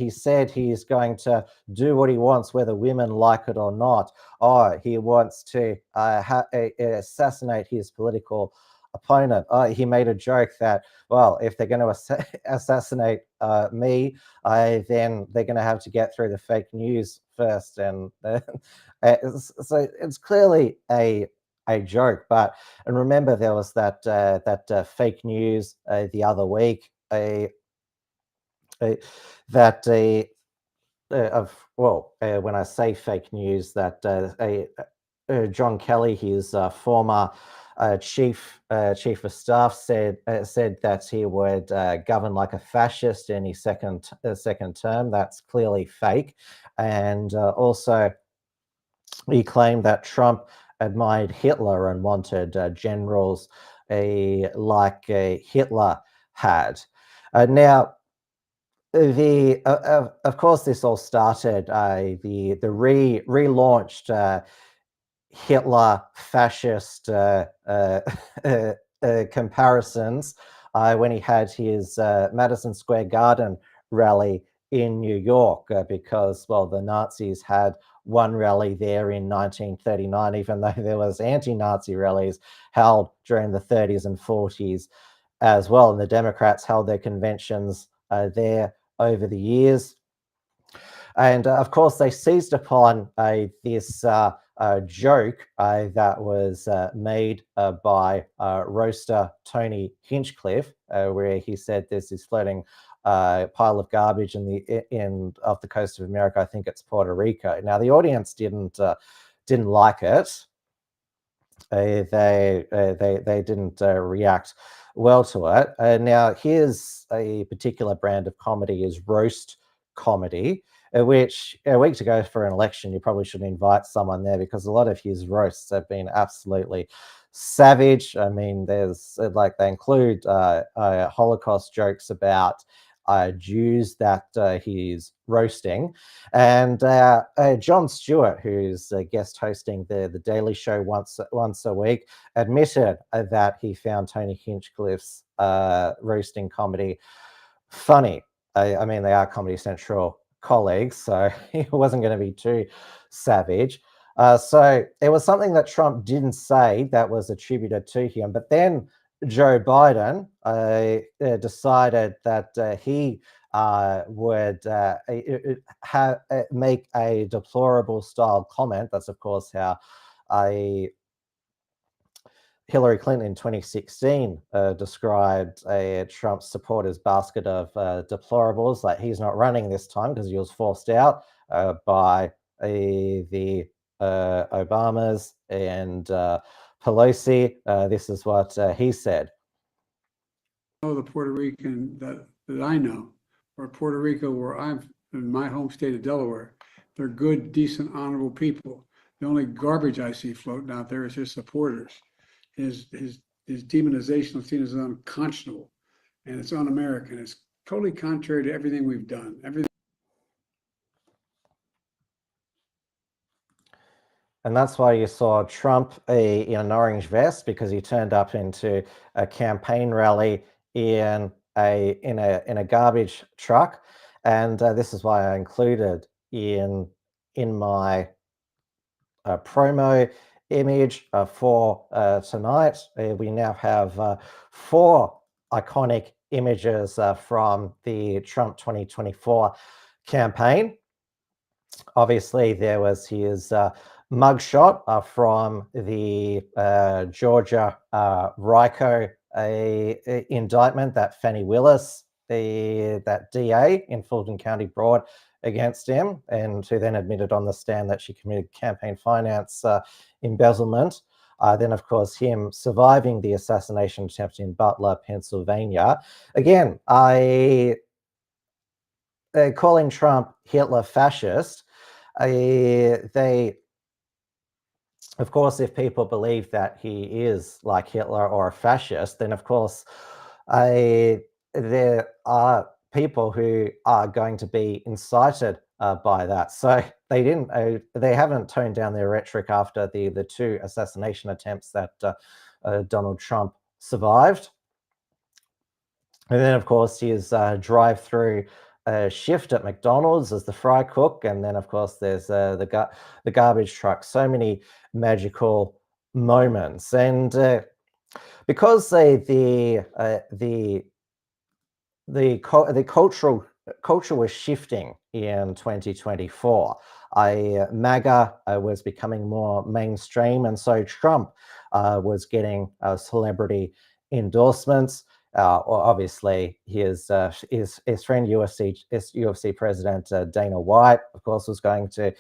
said he's going to do what he wants, whether women like it or not. Oh, he wants to assassinate his political opponent. He made a joke that, well, if they're going to assassinate me, then they're going to have to get through the fake news first. And so it's clearly a joke. And remember, there was that fake news the other week when I say fake news, that John Kelly, his former chief of staff, said that he would govern like a fascist in his second term. That's clearly fake. And also, he claimed that Trump admired Hitler and wanted generals Hitler had. Now, of course, this all started the relaunched Hitler fascist comparisons when he had his Madison Square Garden rally in New York, because, well, the Nazis had one rally there in 1939, even though there was anti-Nazi rallies held during the 30s and 40s as well, and the Democrats held their conventions there over the years. And of course, they seized upon this joke that was made by roaster Tony Hinchcliffe, where he said there's this floating pile of garbage off the coast of America. I think it's Puerto Rico. Now, the audience didn't like it. They didn't react well to it. Now, here's a particular brand of comedy: is roast comedy, which a week to go for an election, you probably should invite someone there, because a lot of his roasts have been absolutely savage. I mean, there's they include Holocaust jokes about Jews that he's roasting, and Jon Stewart, who's guest hosting the Daily Show once a week, admitted that he found Tony Hinchcliffe's roasting comedy funny. I mean, they are Comedy Central colleagues, so he wasn't going to be too savage. So it was something that Trump didn't say that was attributed to him. But then Joe Biden decided that he would make a deplorable style comment. That's, of course, how Hillary Clinton in 2016 described a Trump supporters basket of deplorables. Like, he's not running this time because he was forced out by the Obamas and Pelosi. This is what he said. The Puerto Rican that I know, or Puerto Rico, where I'm in my home state of Delaware, they're good, decent, honorable people. The only garbage I see floating out there is his supporters. His demonization of seen as unconscionable, and it's un-American. It's totally contrary to everything we've done. And that's why you saw Trump in an orange vest, because he turned up into a campaign rally in a garbage truck. And this is why I included in my promo image for tonight. We now have 4 iconic images from the Trump 2024 campaign. Obviously, there was his mugshot from the Georgia RICO indictment that Fani Willis, that DA in Fulton County, brought against him, and who then admitted on the stand that she committed campaign finance embezzlement. Then, of course, him surviving the assassination attempt in Butler, Pennsylvania. Again, calling Trump Hitler fascist. Of course, if people believe that he is like Hitler or a fascist, then of course there are people who are going to be incited by that. So they haven't toned down their rhetoric after the 2 assassination attempts that Donald Trump survived. And then, of course, his drive-through shift at McDonald's as the fry cook, and then, of course, there's the garbage truck. So many magical moments, and because the culture was shifting in 2024. MAGA was becoming more mainstream, and so Trump was getting celebrity endorsements. Obviously, his friend UFC President Dana White, of course, was going to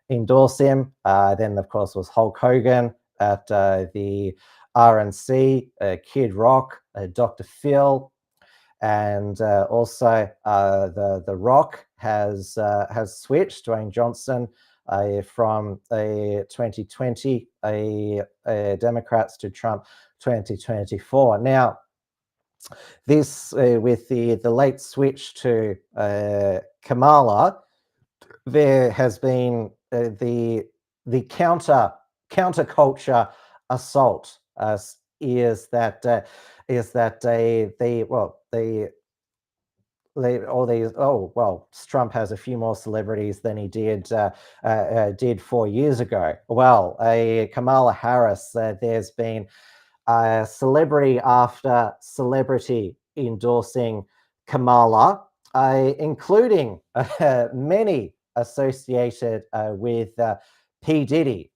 endorse him. Then, of course, was Hulk Hogan at the RNC, Kid Rock, Dr. Phil, and also the Rock has switched. Dwayne Johnson from 2020 Democrats to Trump 2024. Now, this with the late switch to Kamala, there has been the counterculture assault. Trump has a few more celebrities than he did 4 years ago. Well, Kamala Harris, there's been celebrity after celebrity endorsing Kamala, including many associated with P. Diddy,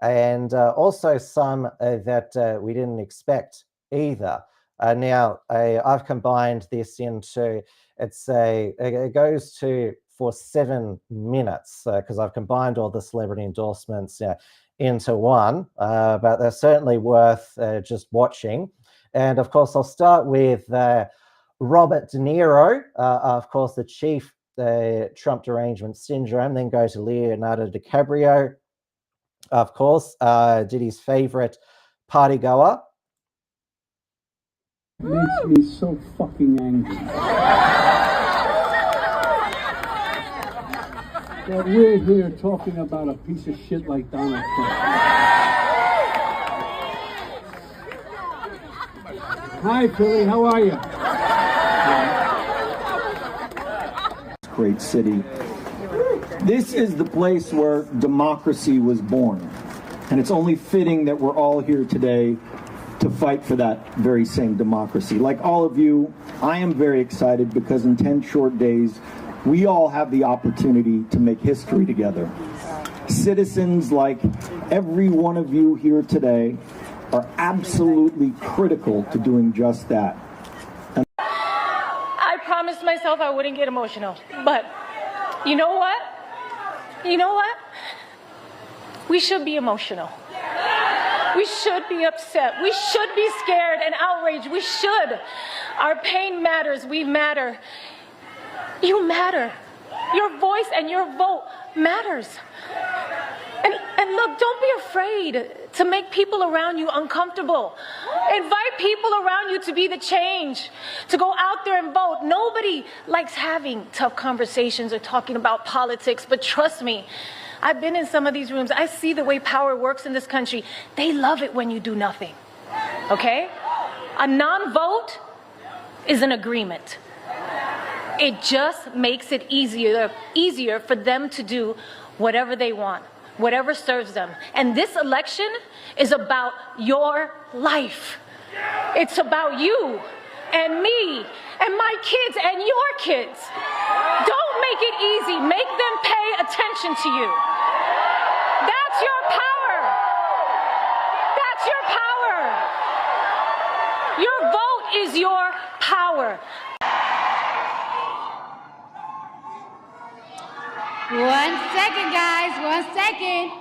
and also some that we didn't expect either. Now, I've combined this into, it goes to for 7 minutes, because I've combined all the celebrity endorsements into one, but they're certainly worth just watching. And of course, I'll start with Robert De Niro, of course, the chief Trump derangement syndrome, then go to Leonardo DiCaprio, of course, Diddy's favorite partygoer. Makes me so fucking angry. That we're here talking about a piece of shit like Donald Trump. Hi, Philly, how are you? Great city. This is the place where democracy was born. And it's only fitting that we're all here today to fight for that very same democracy. Like all of you, I am very excited because in 10 short days, we all have the opportunity to make history together. Citizens like every one of you here today are absolutely critical to doing just that. I promised myself I wouldn't get emotional, but you know what? You know what? We should be emotional. We should be upset. We should be scared and outraged. We should. Our pain matters. We matter. You matter. Your voice and your vote matters. And look, don't be afraid to make people around you uncomfortable. Invite people around you to be the change, to go out there and vote. Nobody likes having tough conversations or talking about politics, but trust me, I've been in some of these rooms. I see the way power works in this country. They love it when you do nothing, okay? A non-vote is an agreement. It just makes it easier for them to do whatever they want, whatever serves them. And this election is about your life. It's about you and me and my kids and your kids. Don't make it easy. Make them pay attention to you. That's your power. That's your power. Your vote is your power. 1 second, guys. 1 second.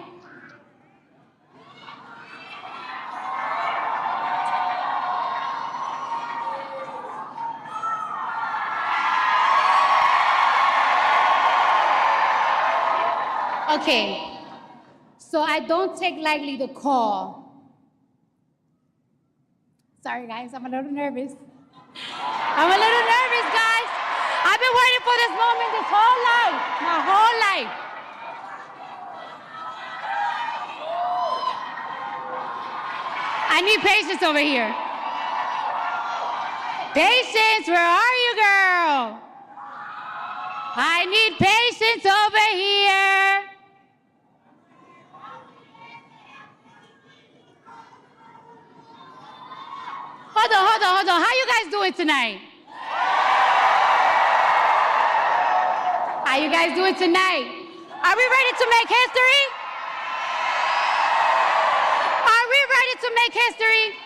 Okay, so I don't take lightly the call. Sorry, guys, I'm a little nervous. Guys. I've been waiting for this moment this whole life, my whole life. I need patience over here. Patience, where are you, girl? I need patience over here. Hold on. How you guys doing tonight? How you guys doing tonight? Are we ready to make history? Are we ready to make history?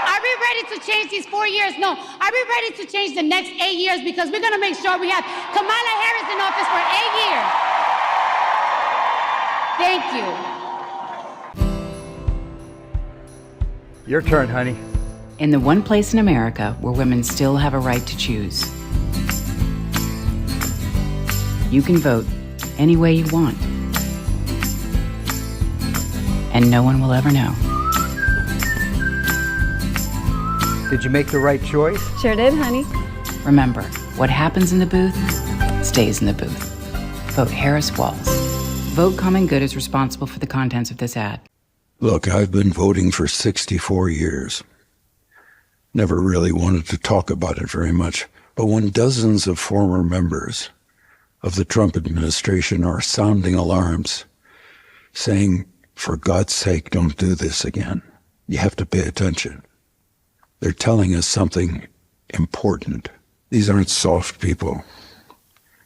Are we ready to change these 4 years? No. Are we ready to change the next 8 years? Because we're going to make sure we have Kamala Harris in office for 8 years. Thank you. Your turn, honey. In the one place in America where women still have a right to choose. you can vote any way you want. And no one will ever know. Did you make the right choice? Sure did, honey. Remember, what happens in the booth stays in the booth. Vote Harris Walls. Vote Common Good is responsible for the contents of this ad. Look, I've been voting for 64 years. Never really wanted to talk about it very much, but when dozens of former members of the Trump administration are sounding alarms, saying, for God's sake, don't do this again, you have to pay attention. They're telling us something important. These aren't soft people.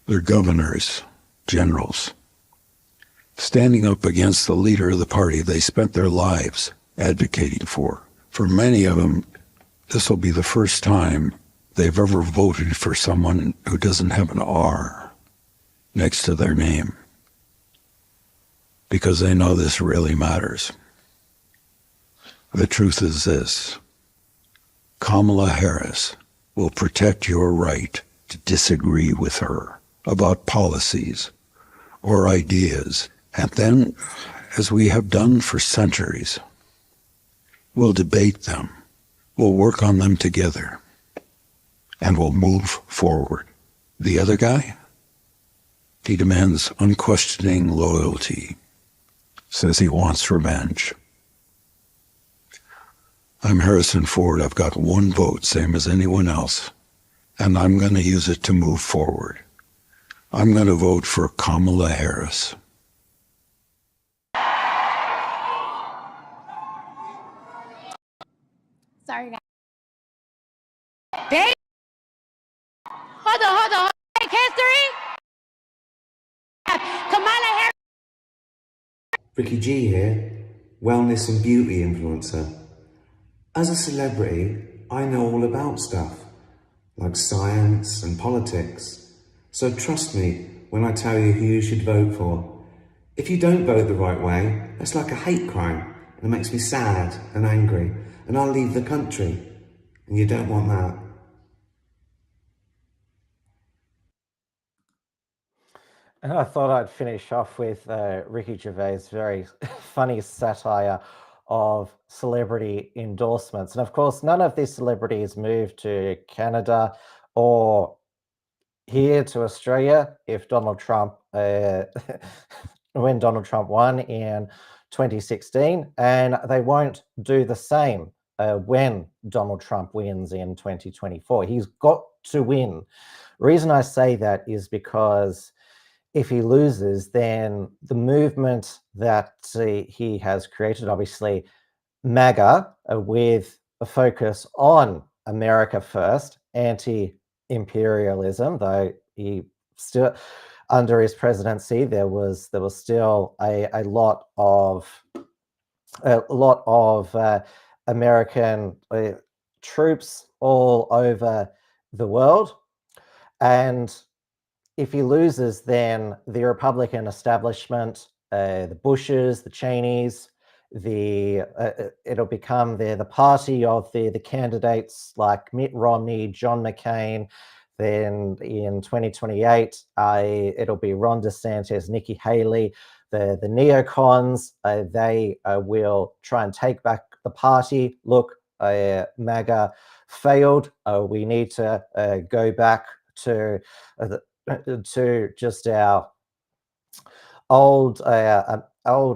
They're governors, generals, standing up against the leader of the party they spent their lives advocating for. For many of them, this will be the first time they've ever voted for someone who doesn't have an R next to their name, because they know this really matters. The truth is this: Kamala Harris will protect your right to disagree with her about policies or ideas, and then, as we have done for centuries, we'll debate them, we'll work on them together, and we'll move forward. The other guy, he demands unquestioning loyalty, says he wants revenge. I'm Harrison Ford. I've got one vote, same as anyone else, and I'm going to use it to move forward. I'm going to vote for Kamala Harris. Sorry, guys. Babe! Hold on. Make history! Kamala Harris! Ricky G here, wellness and beauty influencer. As a celebrity, I know all about stuff, like science and politics. So trust me when I tell you who you should vote for. If you don't vote the right way, that's like a hate crime, and it makes me sad and angry, and I'll leave the country, and you don't want that. And I thought I'd finish off with Ricky Gervais' very funny satire of celebrity endorsements. And of course, none of these celebrities moved to Canada or here to Australia if Donald Trump, when Donald Trump won in 2016, and they won't do the same when Donald Trump wins in 2024. He's got to win. Reason I say that is because if he loses, then the movement that he has created, obviously MAGA, with a focus on America first, anti-imperialism, though he still, under his presidency, there was still a lot of American troops all over the world, and if he loses, then the Republican establishment, the Bushes, the Cheneys, it'll become the party of the candidates like Mitt Romney, John McCain. Then in 2028, it'll be Ron DeSantis, Nikki Haley, the neocons. They will try and take back the party. Look, MAGA failed. We need to go back to just our old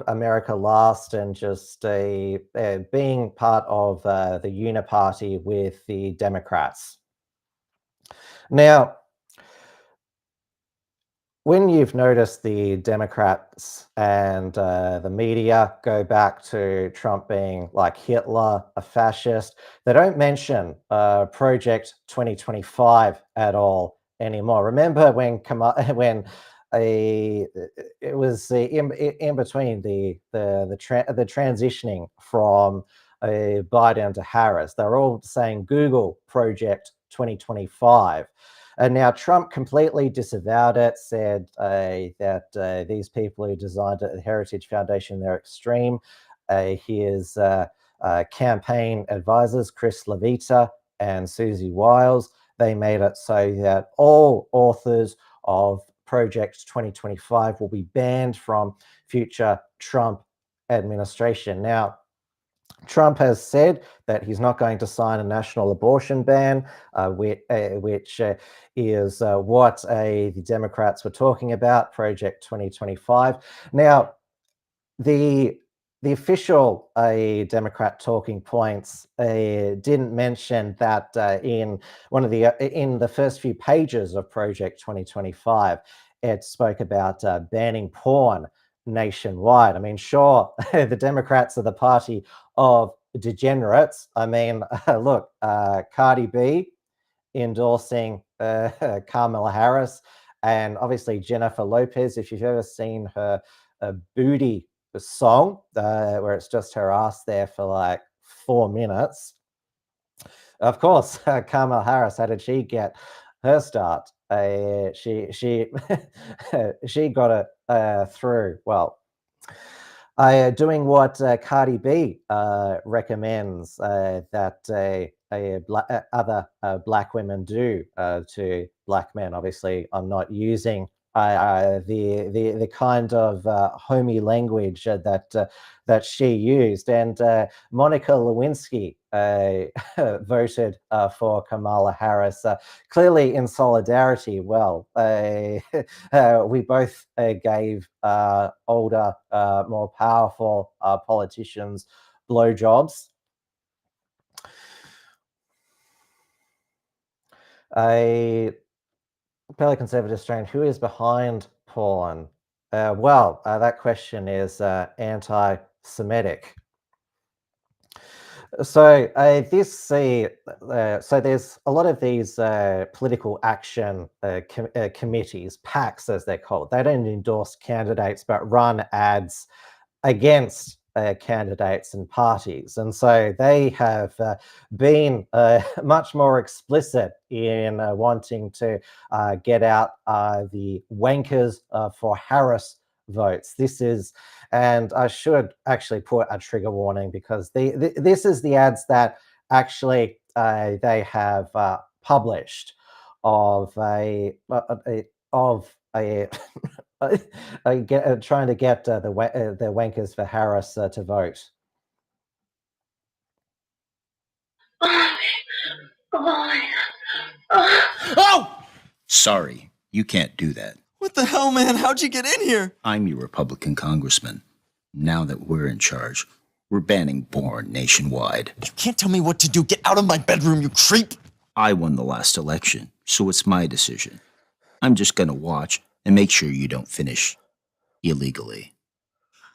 America last, and just being part of the uniparty with the Democrats. Now, when you've noticed the Democrats and the media go back to Trump being like Hitler, a fascist, they don't mention Project 2025 at all anymore. Remember when it was in between the transitioning from Biden to Harris, they're all saying Google Project 2025. And now Trump completely disavowed it, said that these people who designed it at the Heritage Foundation, they're extreme. His campaign advisors, Chris Levita and Susie Wiles, they made it so that all authors of Project 2025 will be banned from future Trump administration. Now, Trump has said that he's not going to sign a national abortion ban, which is what the Democrats were talking about, Project 2025. Now, the official Democrat talking points didn't mention that in the first few pages of Project 2025, it spoke about banning porn nationwide. I mean, sure, the Democrats are the party of degenerates. I mean, look, Cardi B endorsing Kamala Harris, and obviously Jennifer Lopez. If you've ever seen her booty song, where it's just her ass there for like 4 minutes. Of course, Kamala Harris, how did she get her start? She she got it through, well, doing what Cardi B recommends that other black women do to black men. Obviously, I'm not using the kind of homey language that she used. And Monica Lewinsky voted for Kamala Harris, clearly in solidarity. Well, we both gave older, more powerful politicians blowjobs. A fairly conservative strain, who is behind porn? Well, that question is anti-Semitic. So so there's a lot of these political action committees, PACs as they're called. They don't endorse candidates, but run ads against candidates and parties. And so they have been much more explicit in wanting to get out the wankers for Harris votes. This is, and I should actually put a trigger warning, because this is the ads that actually they have published of trying to get the wankers for Harris to vote. Oh! Sorry, you can't do that. What the hell, man? How'd you get in here? I'm your Republican congressman. Now that we're in charge, we're banning porn nationwide. You can't tell me what to do. Get out of my bedroom, you creep! I won the last election, so it's my decision. I'm just gonna watch and make sure you don't finish illegally.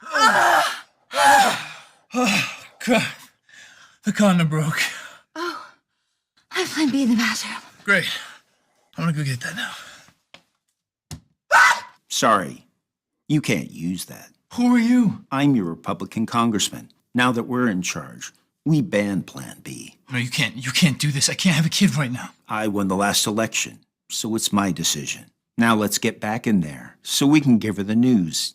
Oh, God. The condom broke. Oh, I have plan B in the bathroom. Great. I'm gonna go get that now. Sorry, you can't use that. Who are you? I'm your Republican congressman. Now that we're in charge, we ban Plan B. No, you can't. You can't do this. I can't have a kid right now. I won the last election, so it's my decision. Now let's get back in there so we can give her the news.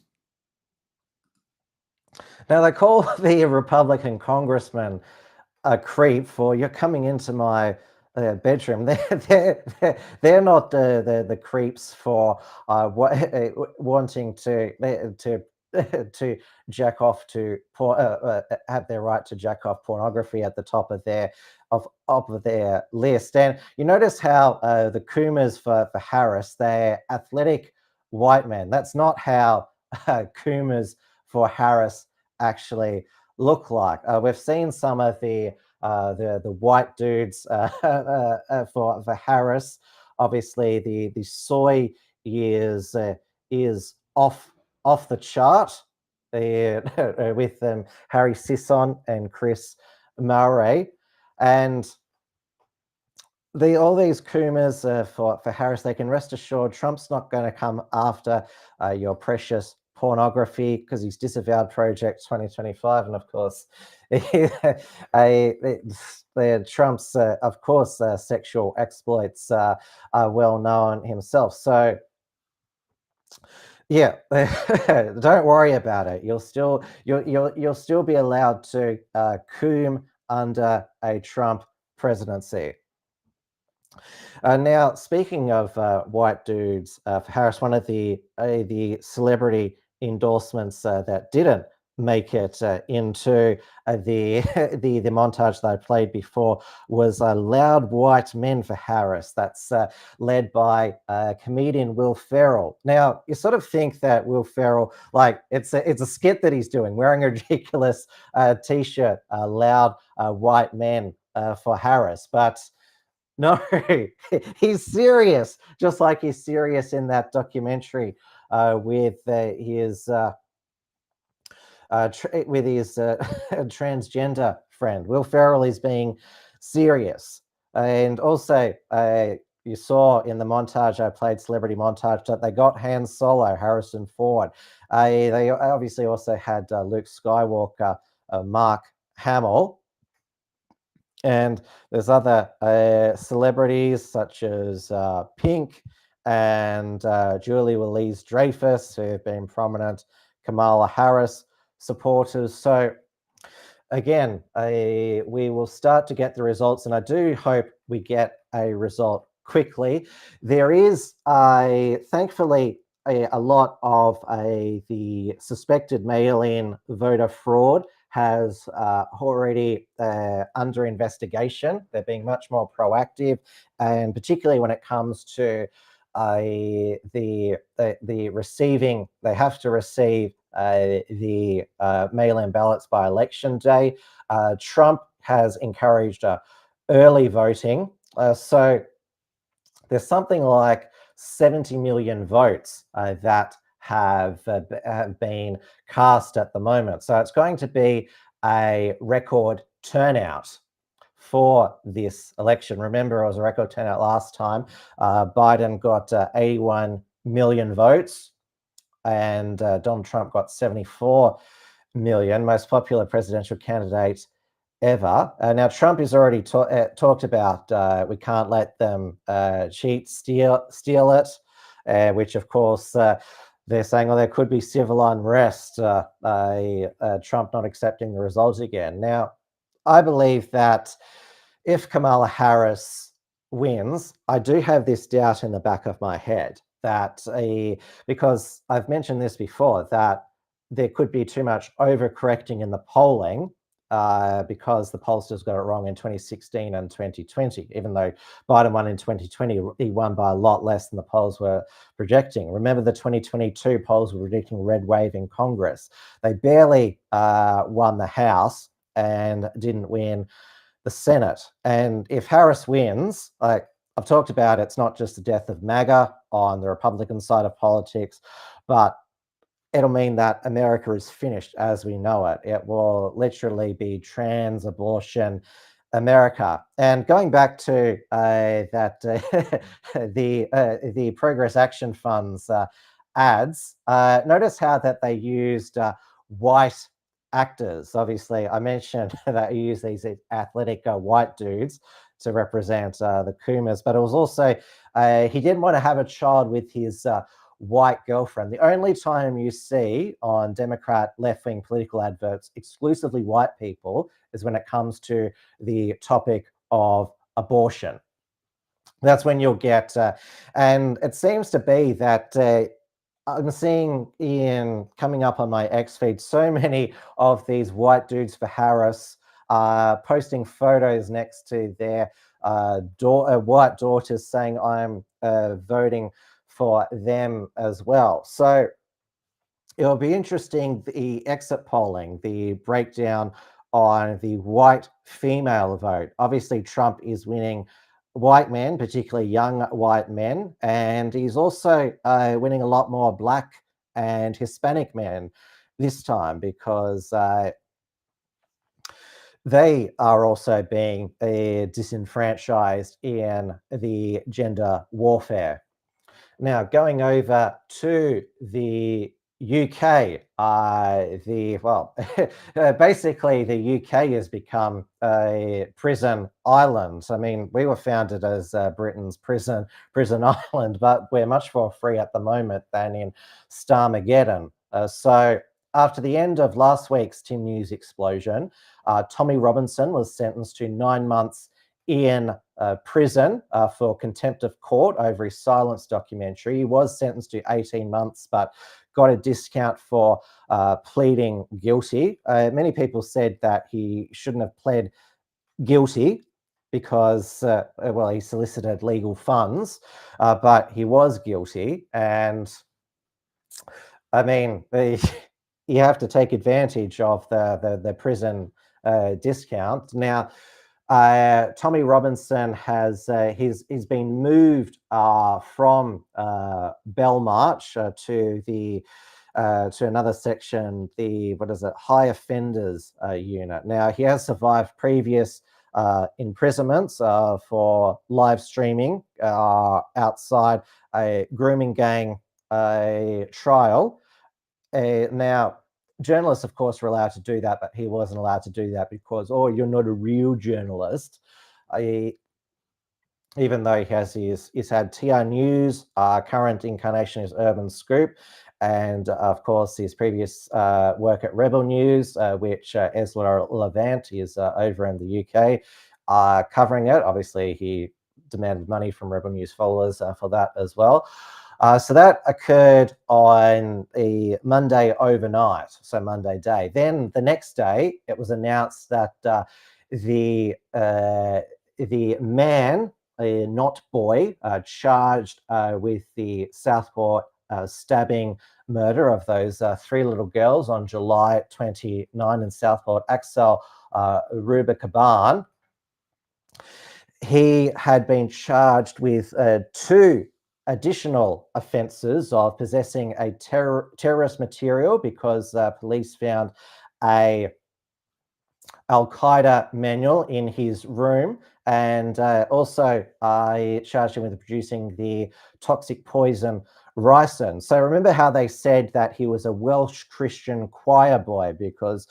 Now they call the Republican congressman a creep for, you're coming into my bedroom. They're not the creeps for wanting to jack off to have their right to jack off pornography at the top of their list. And you notice how the Coomers for Harris, they're athletic white men. That's not how Coomers for Harris actually look like. We've seen some of the white dudes for Harris. Obviously, the soy is off the chart with Harry Sisson and Chris Murray, and all these Coomers for Harris, they can rest assured Trump's not going to come after your precious pornography, because he's disavowed Project 2025, and of course, Trump's of course sexual exploits are well known himself. So yeah, don't worry about it. You'll still be allowed to coom under a Trump presidency. Now, speaking of white dudes, for Harris, one of the celebrity endorsements that didn't make it into the, the montage that I played before was Loud White Men for Harris. That's led by comedian Will Ferrell. Now, you sort of think that Will Ferrell, like, it's a skit that he's doing, wearing a ridiculous t-shirt, Loud White Men for Harris, but no, he's serious, just like he's serious in that documentary with his transgender friend. Will Ferrell is being serious, and also you saw in the montage I played, celebrity montage, that they got Han Solo, Harrison Ford. They obviously also had Luke Skywalker, Mark Hamill. And there's other celebrities such as Pink and Julie Louise-Dreyfus, who have been prominent Kamala Harris supporters. So again, we will start to get the results, and I do hope we get a result quickly. There is, thankfully, a lot of the suspected mail-in voter fraud has already under investigation. They're being much more proactive, and particularly when it comes to the receiving, they have to receive the mail-in ballots by election day. Trump has encouraged early voting, so there's something like 70 million votes that have been cast at the moment. So it's going to be a record turnout for this election. Remember, it was a record turnout last time. Biden got 81 million votes and Donald Trump got 74 million, most popular presidential candidate ever. Now, Trump has already talked about we can't let them cheat, steal it, which of course they're saying, well, there could be civil unrest, Trump not accepting the result again. Now, I believe that if Kamala Harris wins, I do have this doubt in the back of my head that because I've mentioned this before, that there could be too much overcorrecting in the polling because the pollsters got it wrong in 2016 and 2020, even though Biden won in 2020, he won by a lot less than the polls were projecting. Remember, the 2022 polls were predicting red wave in Congress. They barely won the House and didn't win the Senate. And if Harris wins, like I've talked about, it's not just the death of MAGA on the Republican side of politics, but it'll mean that America is finished as we know it. It will literally be trans abortion America. And going back to the Progress Action Fund's ads, notice how that they used white actors. Obviously, I mentioned that you use these athletic white dudes to represent the Coomers, but it was also he didn't want to have a child with his white girlfriend. The only time you see on Democrat left-wing political adverts exclusively white people is when it comes to the topic of abortion. That's when you'll get, and it seems to be that I'm seeing coming up on my X feed so many of these white dudes for Harris posting photos next to their white daughters saying, I'm voting for them as well. So it'll be interesting, the exit polling, the breakdown on the white female vote. Obviously, Trump is winning white men, particularly young white men, and he's also winning a lot more Black and Hispanic men this time because they are also being disenfranchised in the gender warfare. Now, going over to the UK, basically the UK has become a prison island. I mean, we were founded as Britain's prison island, but we're much more free at the moment than in Starmageddon. So after the end of last week's Tim News explosion, Tommy Robinson was sentenced to 9 months in prison for contempt of court over his silence documentary. He was sentenced to 18 months, but got a discount for pleading guilty. Many people said that he shouldn't have pled guilty because, well, he solicited legal funds, but he was guilty. And I mean, you have to take advantage of the prison discount. Now, Tommy Robinson has he's been moved from Belmarsh to another section, the high offenders unit. Now, he has survived previous imprisonments for live streaming outside a grooming gang trial. Now, journalists, of course, were allowed to do that, but he wasn't allowed to do that because, oh, you're not a real journalist. Even though he's had TR News, current incarnation is Urban Scoop, and of course his previous work at Rebel News, which Ezra Levant is over in the UK covering it. Obviously, he demanded money from Rebel News followers for that as well. So that occurred on a Monday overnight, so Monday day. Then the next day, it was announced that the man, not boy, charged with the Southport stabbing murder of those three little girls on July 29 in Southport, Axel Rubikaban. He had been charged with two additional offences of possessing a terrorist material because police found a Al-Qaeda manual in his room, and also charged him with producing the toxic poison ricin. So remember how they said that he was a Welsh Christian choir boy because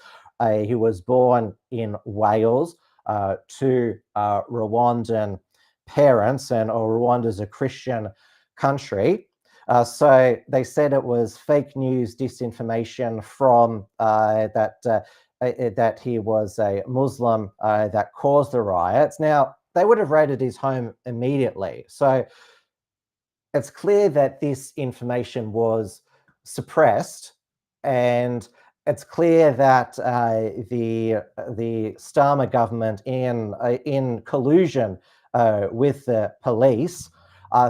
he was born in Wales to Rwandan parents, and Rwanda's a Christian country. So they said it was fake news, disinformation from that he was a Muslim that caused the riots. Now, they would have raided his home immediately. So it's clear that this information was suppressed, and it's clear that the Starmer government, in collusion with the police,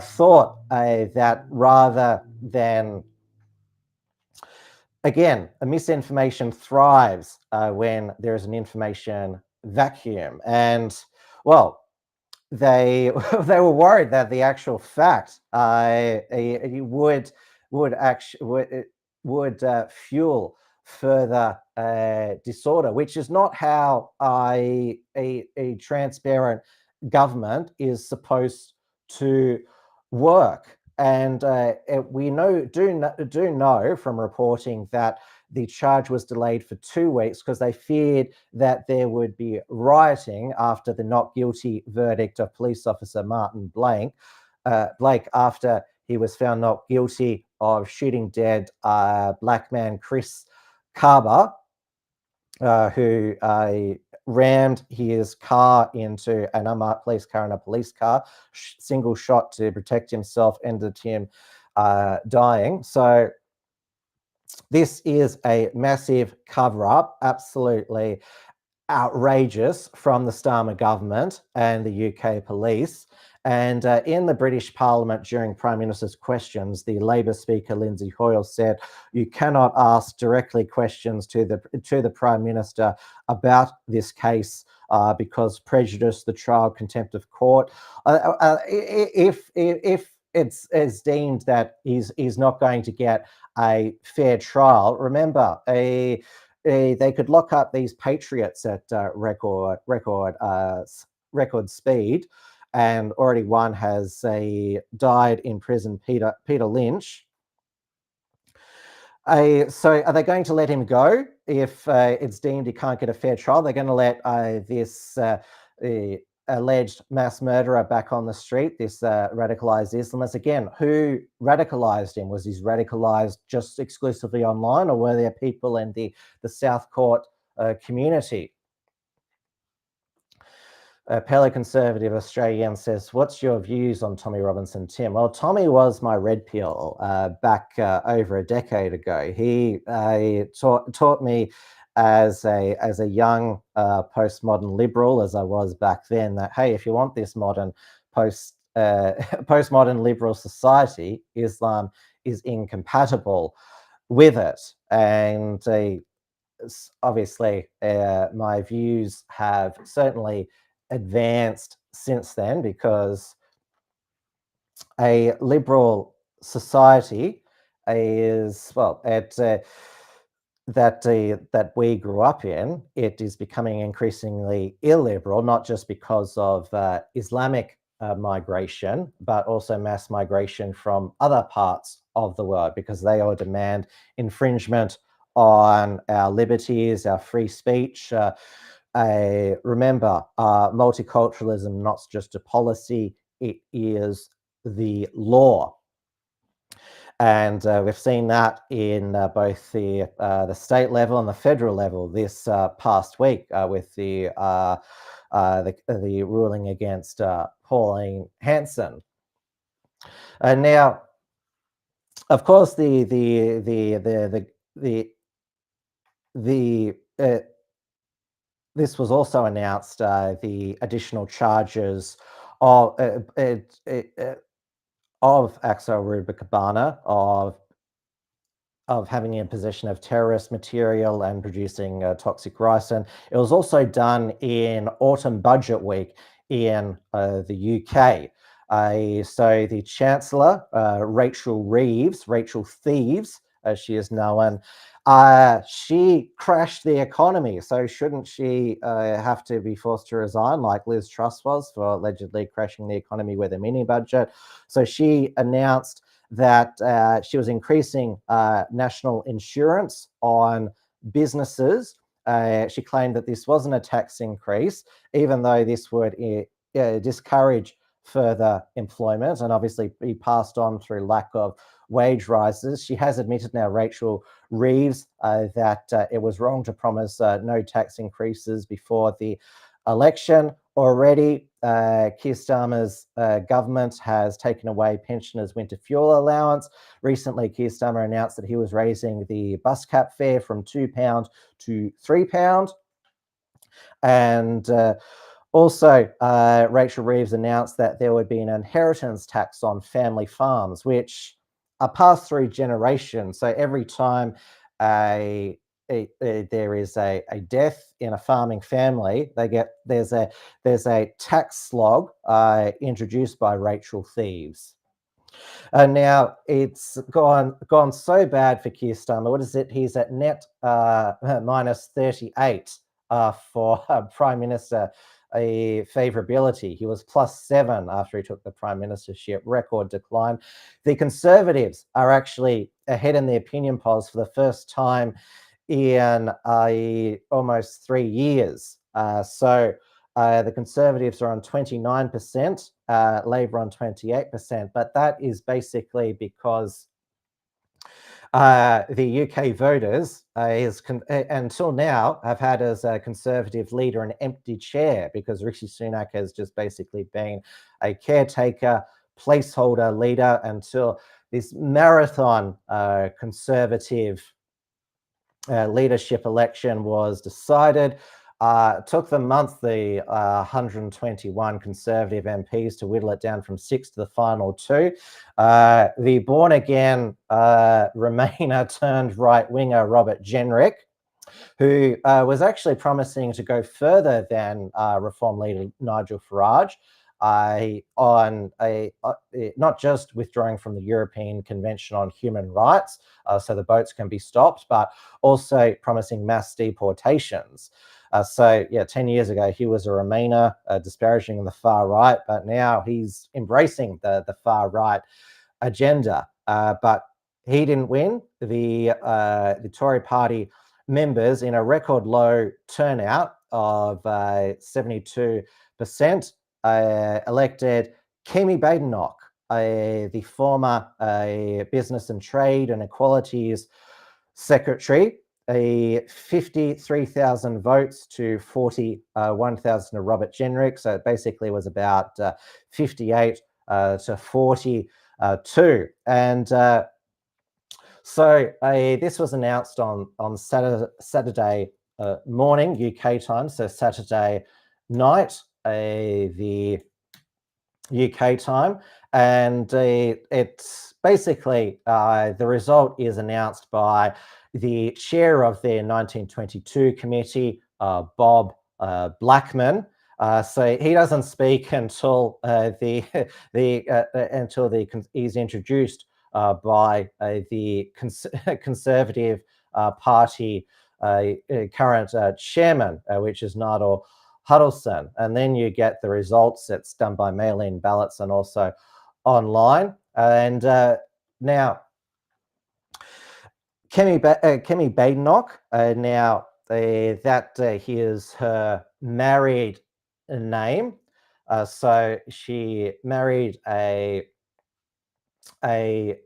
thought that rather than, again, a misinformation thrives when there is an information vacuum. And, well, they were worried that the actual fact would fuel further disorder, which is not how a transparent government is supposed to work. And we do know from reporting that the charge was delayed for 2 weeks because they feared that there would be rioting after the not guilty verdict of police officer Martin Blake after he was found not guilty of shooting dead black man Chris Carver, who rammed his car into an unmarked police car and a police car, single shot to protect himself, ended him dying. So this is a massive cover-up, absolutely outrageous from the Starmer government and the UK police. And in the British Parliament during Prime Minister's questions, the Labour Speaker Lindsay Hoyle said, "You cannot ask directly questions to the Prime Minister about this case because prejudice, the trial, contempt of court. If it's deemed that he's not going to get a fair trial, remember they could lock up these patriots at record speed." And already one has died in prison, Peter Lynch. So are they going to let him go if it's deemed he can't get a fair trial? They're going to let this alleged mass murderer back on the street, this radicalized Islamist. Again, who radicalized him? Was he radicalized just exclusively online, or were there people in the South Court community? A Paleoconservative Australian says, what's your views on Tommy Robinson, Tim? Well, Tommy was my red pill back over a decade ago. He taught me as a young postmodern liberal, as I was back then, that, hey, if you want this modern postmodern liberal society, Islam is incompatible with it. And obviously, my views have certainly advanced since then, because a liberal society is, well, that we grew up in, it is becoming increasingly illiberal, not just because of Islamic migration, but also mass migration from other parts of the world, because they all demand infringement on our liberties, our free speech. Remember, multiculturalism, not just a policy, it is the law. And we've seen that in both the state level and the federal level this past week with the ruling against Pauline Hanson. And now, of course, this was also announced, the additional charges of Axel Rubicabana of having in possession of terrorist material and producing toxic ricin. It was also done in autumn budget week in the UK. So the Chancellor, Rachel Thieves, as she is known, she crashed the economy. So shouldn't she have to be forced to resign, like Liz Truss was, for allegedly crashing the economy with a mini budget? So she announced that she was increasing national insurance on businesses. She claimed that this wasn't a tax increase, even though this would discourage further employment and obviously be passed on through lack of wage rises. She has admitted now, Rachel Reeves, that it was wrong to promise no tax increases before the election. Already, Keir Starmer's government has taken away pensioners' winter fuel allowance. Recently, Keir Starmer announced that he was raising the bus cap fare from £2 to £3. And also, Rachel Reeves announced that there would be an inheritance tax on family farms, which are passed through generations. So every time there is a death in a farming family, there's a tax slog introduced by Rachel Thieves. And now it's gone so bad for Keir Starmer. What is it? He's at net minus 38 for Prime Minister favourability. He was +7 after he took the prime ministership. Record decline. The Conservatives are actually ahead in the opinion polls for the first time in almost 3 years. So the Conservatives are on 29%, Labor on 28%, but that is basically because the UK voters until now have had as a Conservative leader an empty chair, because Rishi Sunak has just basically been a caretaker, placeholder leader until this marathon Conservative leadership election was decided. It took them months, the 121 Conservative MPs, to whittle it down from 6 to the final 2. The born-again Remainer turned right-winger Robert Jenrick, who was actually promising to go further than Reform leader Nigel Farage, not just withdrawing from the European Convention on Human Rights, so the boats can be stopped, but also promising mass deportations. So, 10 years ago, he was a Remainer, disparaging the far right, but now he's embracing the far right agenda. But he didn't win. The Tory party members, in a record low turnout of 72%, elected Kemi Badenoch, the former Business and Trade and Equalities Secretary, a 53,000 votes to 41,000 of Robert Jenrick. So it basically was about 58 to 42. And so this was announced on Saturday morning, UK time, so Saturday night, the UK time, and it's basically the result is announced by the chair of the 1922 committee, Bob Blackman. So he doesn't speak until he's introduced by the Conservative Party current chairman, which is Nigel Huddleston, and then you get the results. It's done by mail-in ballots and also online. And now, Kemi Badenoch, now that here's her married name. So she married a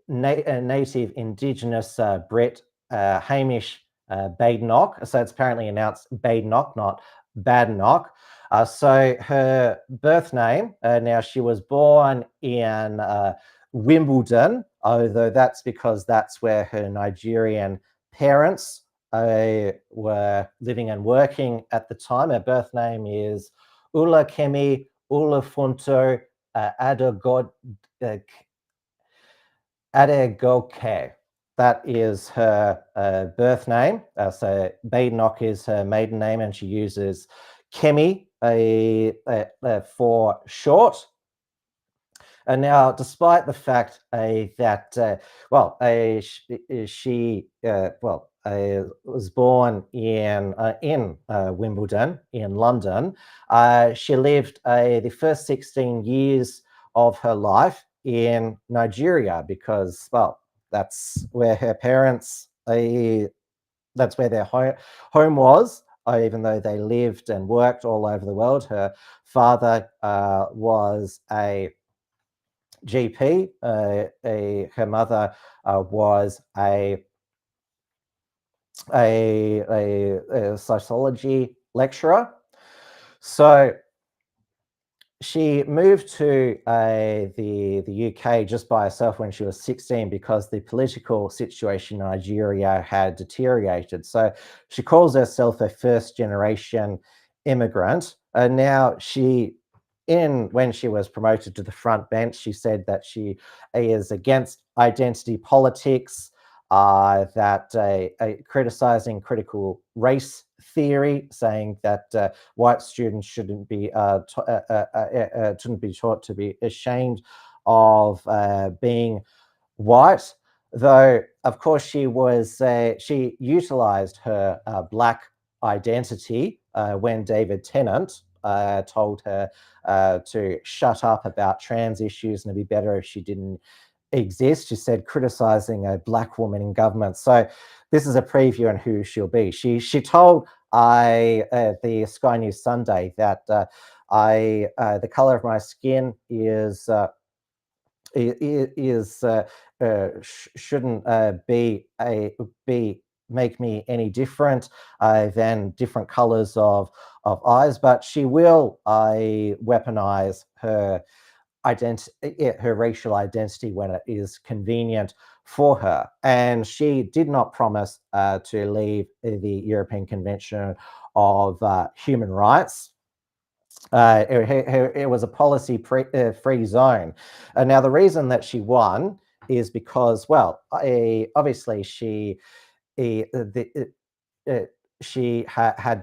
native Indigenous Brit, Hamish Badenoch. So it's apparently announced Badenoch, not Badenoch. So her birth name, now she was born in Wimbledon, although that's because that's where her Nigerian parents were living and working at the time. Her birth name is Kemi Ulafunto Adegoke. That is her birth name. So Badenoch is her maiden name, and she uses Kemi for short. And now, despite the fact that, she was born in Wimbledon, in London, she lived the first 16 years of her life in Nigeria because, well, that's where her parents, that's where their home was. Even though they lived and worked all over the world, her father was a GP. Her mother was a sociology lecturer. So she moved to the UK just by herself when she was 16 because the political situation in Nigeria had deteriorated. So she calls herself a first-generation immigrant. And now when she was promoted to the front bench, she said that she is against identity politics, criticizing critical race theory, saying that white students shouldn't be taught to be ashamed of being white. Though, of course, she utilized her black identity when David Tennant told her to shut up about trans issues and it'd be better if she didn't exist. She said, criticizing a black woman in government. So this is a preview on who she'll be. She told the Sky News Sunday that the color of my skin shouldn't make me any different than different colors of eyes, but she will weaponize her racial identity when it is convenient for her. And she did not promise to leave the European Convention of Human Rights. It was a policy-free zone. Now, the reason that she won is because, well, obviously she had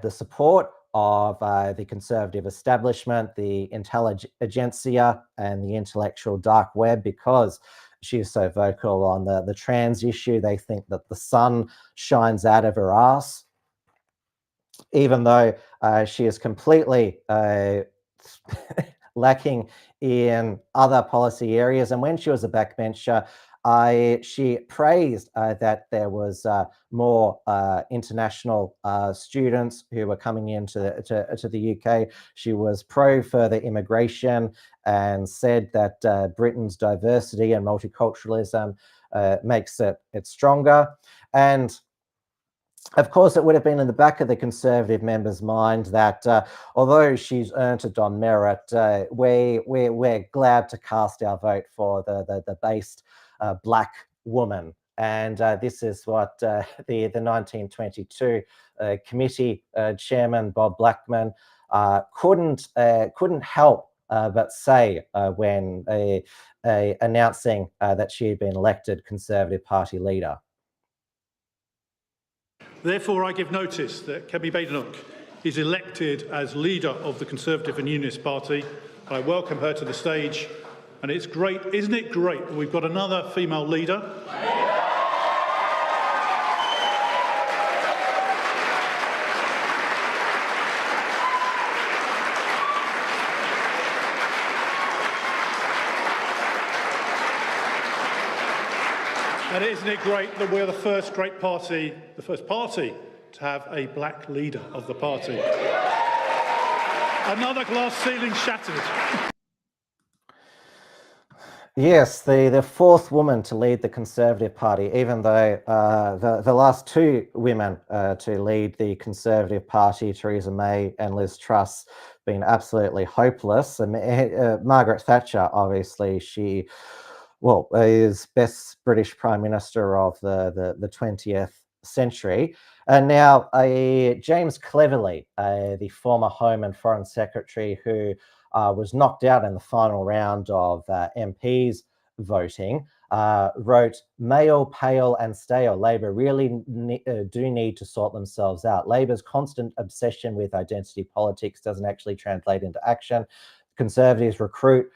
the support of the conservative establishment, the intelligentsia, and the intellectual dark web because she is so vocal on the trans issue. They think that the sun shines out of her ass, even though she is completely lacking in other policy areas. And when she was a backbencher, she praised that there was more international students who were coming into the UK. She was pro further immigration and said that Britain's diversity and multiculturalism makes it stronger. And of course, it would have been in the back of the Conservative members' mind that although she's earned it on merit, we're glad to cast our vote for the based black woman. And this is what the 1922 committee chairman, Bob Blackman, couldn't help but say when announcing that she had been elected Conservative Party leader. Therefore, I give notice that Kemi Badenoch is elected as leader of the Conservative and Unionist Party. I welcome her to the stage, and it's great, isn't it great that we've got another female leader? And isn't it great that we're the first party to have a black leader of the party? Another glass ceiling shattered. Yes, the fourth woman to lead the Conservative Party, even though the last two women to lead the Conservative Party, Theresa May and Liz Truss, been absolutely hopeless. Margaret Thatcher, obviously, she is best British Prime Minister of the 20th century. And now James Cleverly, the former Home and Foreign Secretary who was knocked out in the final round of MPs voting, wrote, "Male, pale and stale. Labor really do need to sort themselves out. Labor's constant obsession with identity politics doesn't actually translate into action. Conservatives recruit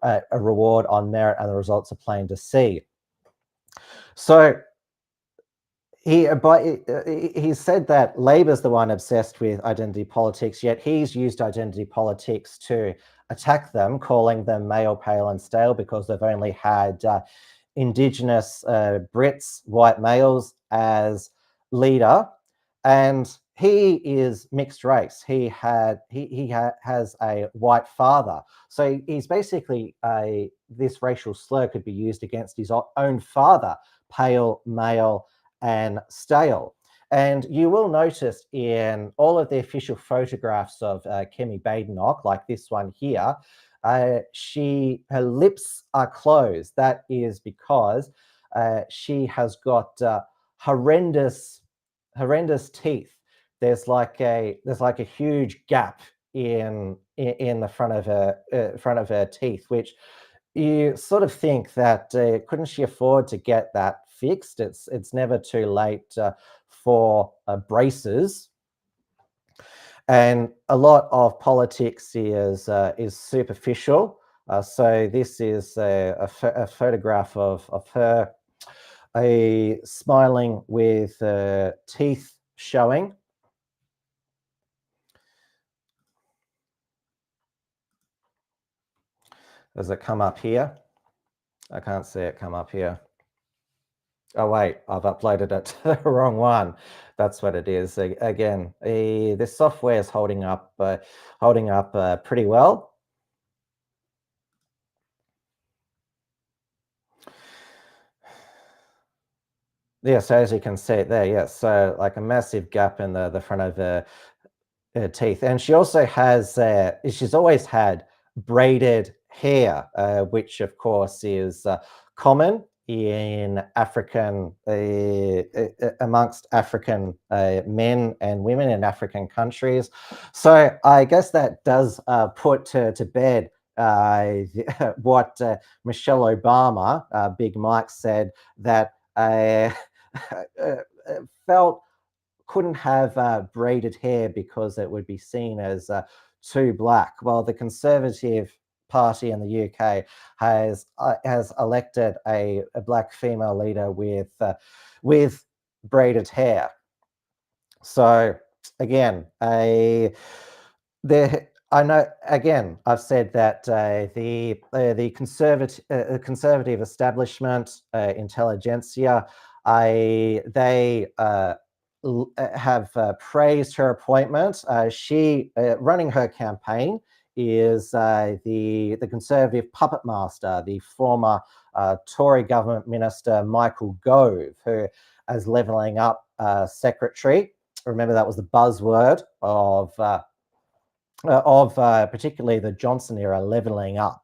a reward on merit and the results are plain to see." So he said that Labor's the one obsessed with identity politics, yet he's used identity politics to attack them, calling them male, pale and stale because they've only had Indigenous Brits, white males as leader. And he is mixed race. He has a white father. So he's basically this racial slur could be used against his own father, pale, male, and stale. And you will notice in all of the official photographs of Kemi Badenoch, like this one here, her lips are closed. That is because she has got horrendous teeth. There's like a huge gap in the front of her teeth, which you sort of think that couldn't she afford to get that fixed? It's never too late for braces. And a lot of politics is superficial. So this is a photograph of her smiling with teeth showing. Does it come up here? I can't see it come up here. Oh wait, I've uploaded it to the wrong one. That's what it is. Again, the software is holding up pretty well. Yeah, so as you can see it there, yes, so like a massive gap in the front of her teeth. And she also has, she's always had braided hair, which of course is common in African, amongst African men and women in African countries. So I guess that does put to bed what Michelle Obama, Big Mike, said, that felt couldn't have braided hair because it would be seen as too black. Well, the Conservative Party in the UK has elected a black female leader with braided hair. So again, I know, again, I've said that the conservative establishment, intelligentsia, they have praised her appointment. She running her campaign is the Conservative puppet master, the former Tory government minister Michael Gove, who is levelling up secretary. Remember, that was the buzzword of particularly the Johnson era, levelling up.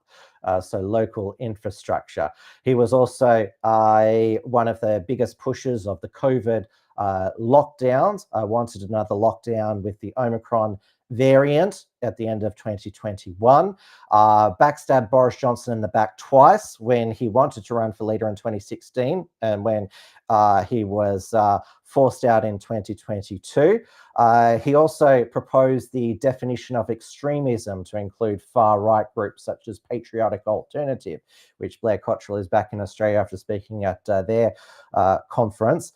So local infrastructure. He was also one of the biggest pushers of the COVID lockdowns. I wanted another lockdown with the Omicron variant at the end of 2021. Backstabbed Boris Johnson in the back twice when he wanted to run for leader in 2016 and when he was forced out in 2022. He also proposed the definition of extremism to include far-right groups such as Patriotic Alternative, which Blair Cottrell is back in Australia after speaking at their conference,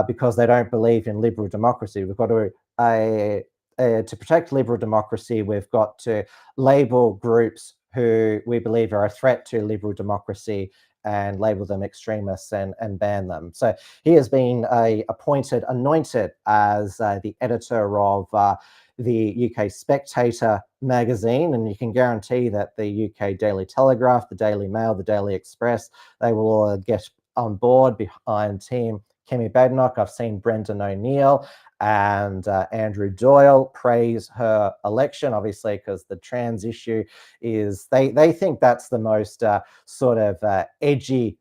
because they don't believe in liberal democracy. We've got to protect liberal democracy, we've got to label groups who we believe are a threat to liberal democracy and label them extremists and ban them. So he has been anointed as the editor of the UK Spectator magazine, and you can guarantee that the UK Daily Telegraph, the Daily Mail, the Daily Express, they will all get on board behind Team Kemi Badenoch. I've seen Brendan O'Neill and Andrew Doyle praise her election, obviously, because the trans issue is, they think that's the most sort of edgy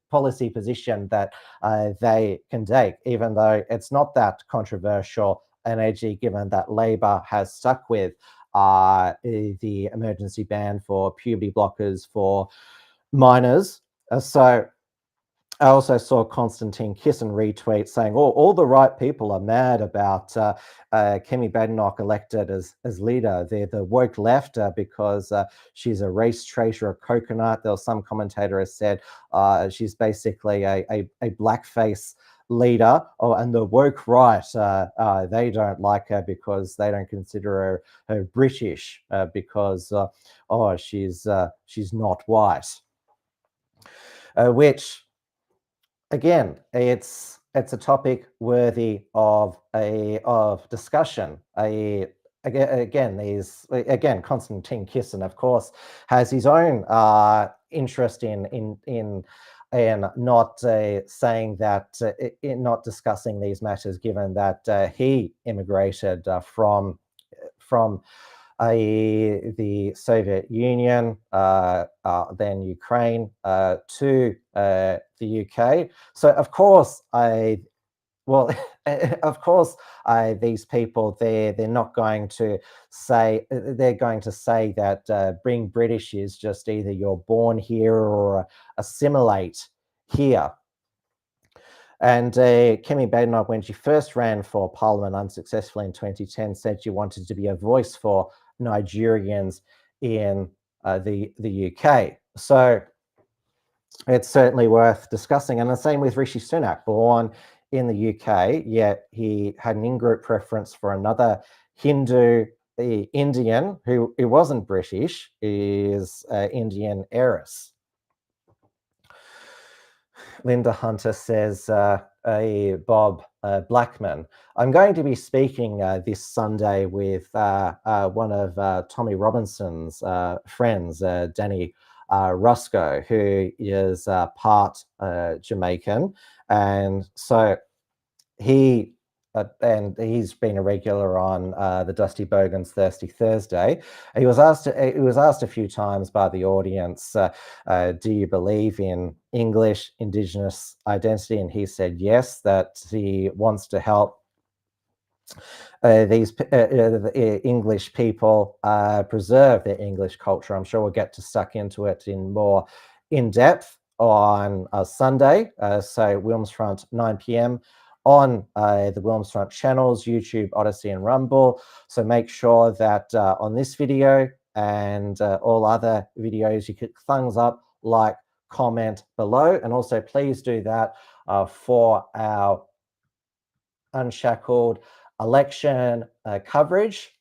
policy position that they can take, even though it's not that controversial and edgy, given that Labor has stuck with the emergency ban for puberty blockers for minors. So I also saw Constantine Kissin retweet saying, all the right people are mad about Kemi Badenoch elected as leader. They're the woke left because she's a race traitor, a coconut. There was some commentator has said she's basically a blackface leader. And the woke right, they don't like her because they don't consider her British because she's not white. Which, again, it's a topic worthy of discussion. Constantine Kissin, of course, has his own interest in not saying that, in not discussing these matters, given that he immigrated from the Soviet Union, then Ukraine, to the UK. So of course, these people, they're not going to say, they're going to say that being British is just either you're born here or assimilate here. And Kemi Badenoch, when she first ran for Parliament unsuccessfully in 2010, said she wanted to be a voice for Nigerians in the UK. So it's certainly worth discussing. And the same with Rishi Sunak, born in the UK, yet he had an in-group preference for another Hindu Indian who wasn't British, is Indian heiress. Linda Hunter says, Bob Blackman. I'm going to be speaking this Sunday with one of Tommy Robinson's friends, Danny Rusco, who is part Jamaican. And so he's been a regular on the Dusty Bogan's Thirsty Thursday. He was asked a few times by the audience, do you believe in English Indigenous identity? And he said yes, that he wants to help these English people preserve their English culture. I'm sure we'll get stuck into it in depth on Sunday. So Wilms Front, 9 p.m. on the Wilms Front channels, YouTube, Odyssey, and Rumble. So make sure that on this video and all other videos, you click thumbs up, like, comment below, and also please do that for our Unshackled election coverage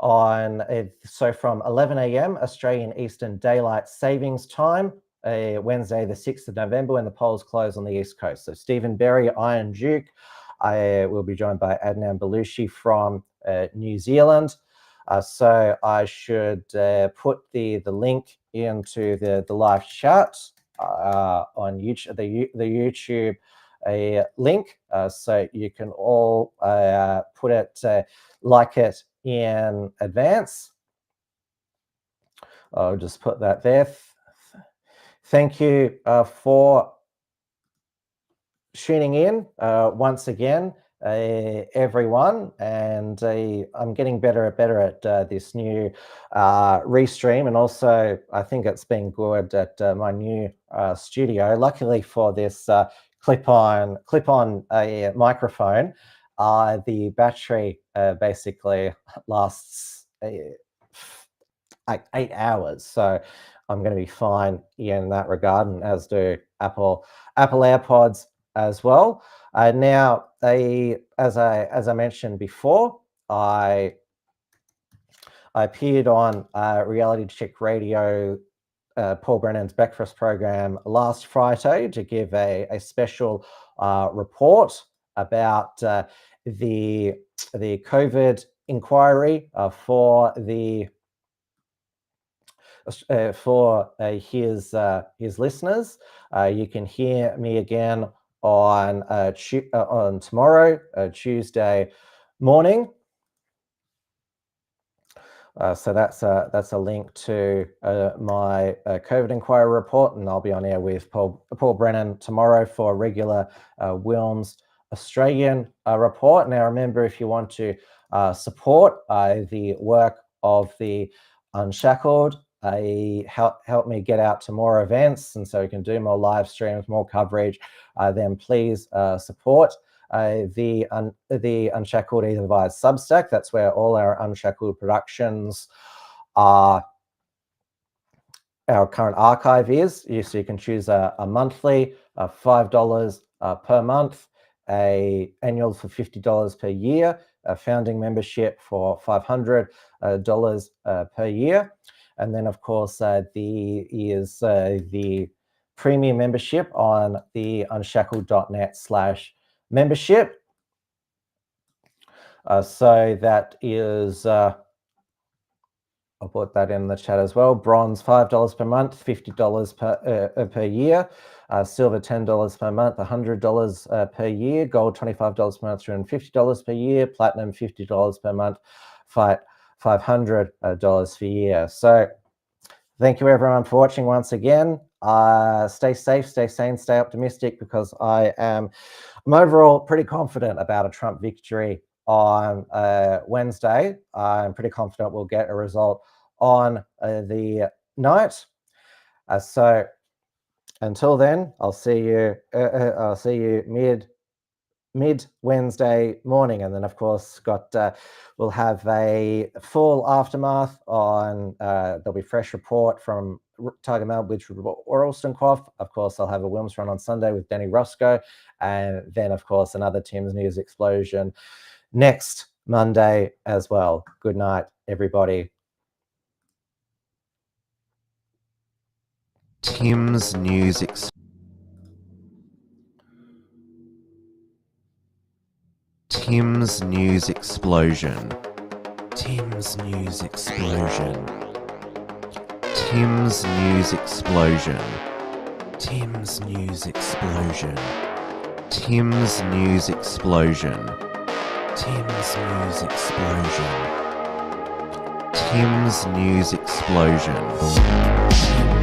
on so from 11 a.m. Australian Eastern Daylight Savings Time, Wednesday the 6th of November, when the polls close on the East Coast. So Stephen Berry, Iron Duke, I will be joined by Adnan Belushi from New Zealand. So I should put the link into the live chat. on YouTube, the YouTube link, so you can all put it, like it in advance. I'll just put that there. Thank you for tuning in once again, everyone, and I'm getting better at this new restream, and also I think it's been good at my new studio. Luckily for this clip-on microphone, the battery basically lasts like 8 hours, so I'm going to be fine in that regard, and as do Apple AirPods as well. Now, as I mentioned before, I appeared on Reality Check Radio, Paul Brennan's breakfast program last Friday to give a special report about the COVID inquiry for his listeners. You can hear me again on tomorrow, Tuesday morning. So that's a link to my COVID inquiry report, and I'll be on air with Paul Brennan tomorrow for a regular Wilms Australian report. Now, remember, if you want to support the work of the Unshackled, help me get out to more events, and so we can do more live streams, more coverage, then please support the Unshackled either via Substack. That's where all our Unshackled productions are. Our current archive is. So you can choose a monthly, $5 per month, a annual for $50 per year, a founding membership for $500 per year. And then, of course, the premium membership on the unshackled.net/membership. So that is, I'll put that in the chat as well. Bronze, $5 per month, $50 per year. Silver, $10 per month, $100 per year. Gold, $25 per month, $350 per year. Platinum, $50 per month, $500 per year. So thank you everyone for watching once again. Stay safe, stay sane, stay optimistic, because I'm overall pretty confident about a Trump victory on Wednesday. I'm pretty confident we'll get a result on the night. So until then, I'll see you mid Wednesday morning, and then of course we'll have a full aftermath on. There'll be fresh report from Tiger Malbridge or Alstoncroft. Of course, I'll have a Wilms run on Sunday with Danny Roscoe, and then of course another Tim's News Explosion next Monday as well. Good night, everybody. Tim's News Tim's News Explosion. Tim's News Explosion. Tim's News Explosion. Tim's News Explosion. Tim's News Explosion. Tim's News Explosion. Tim's News Explosion.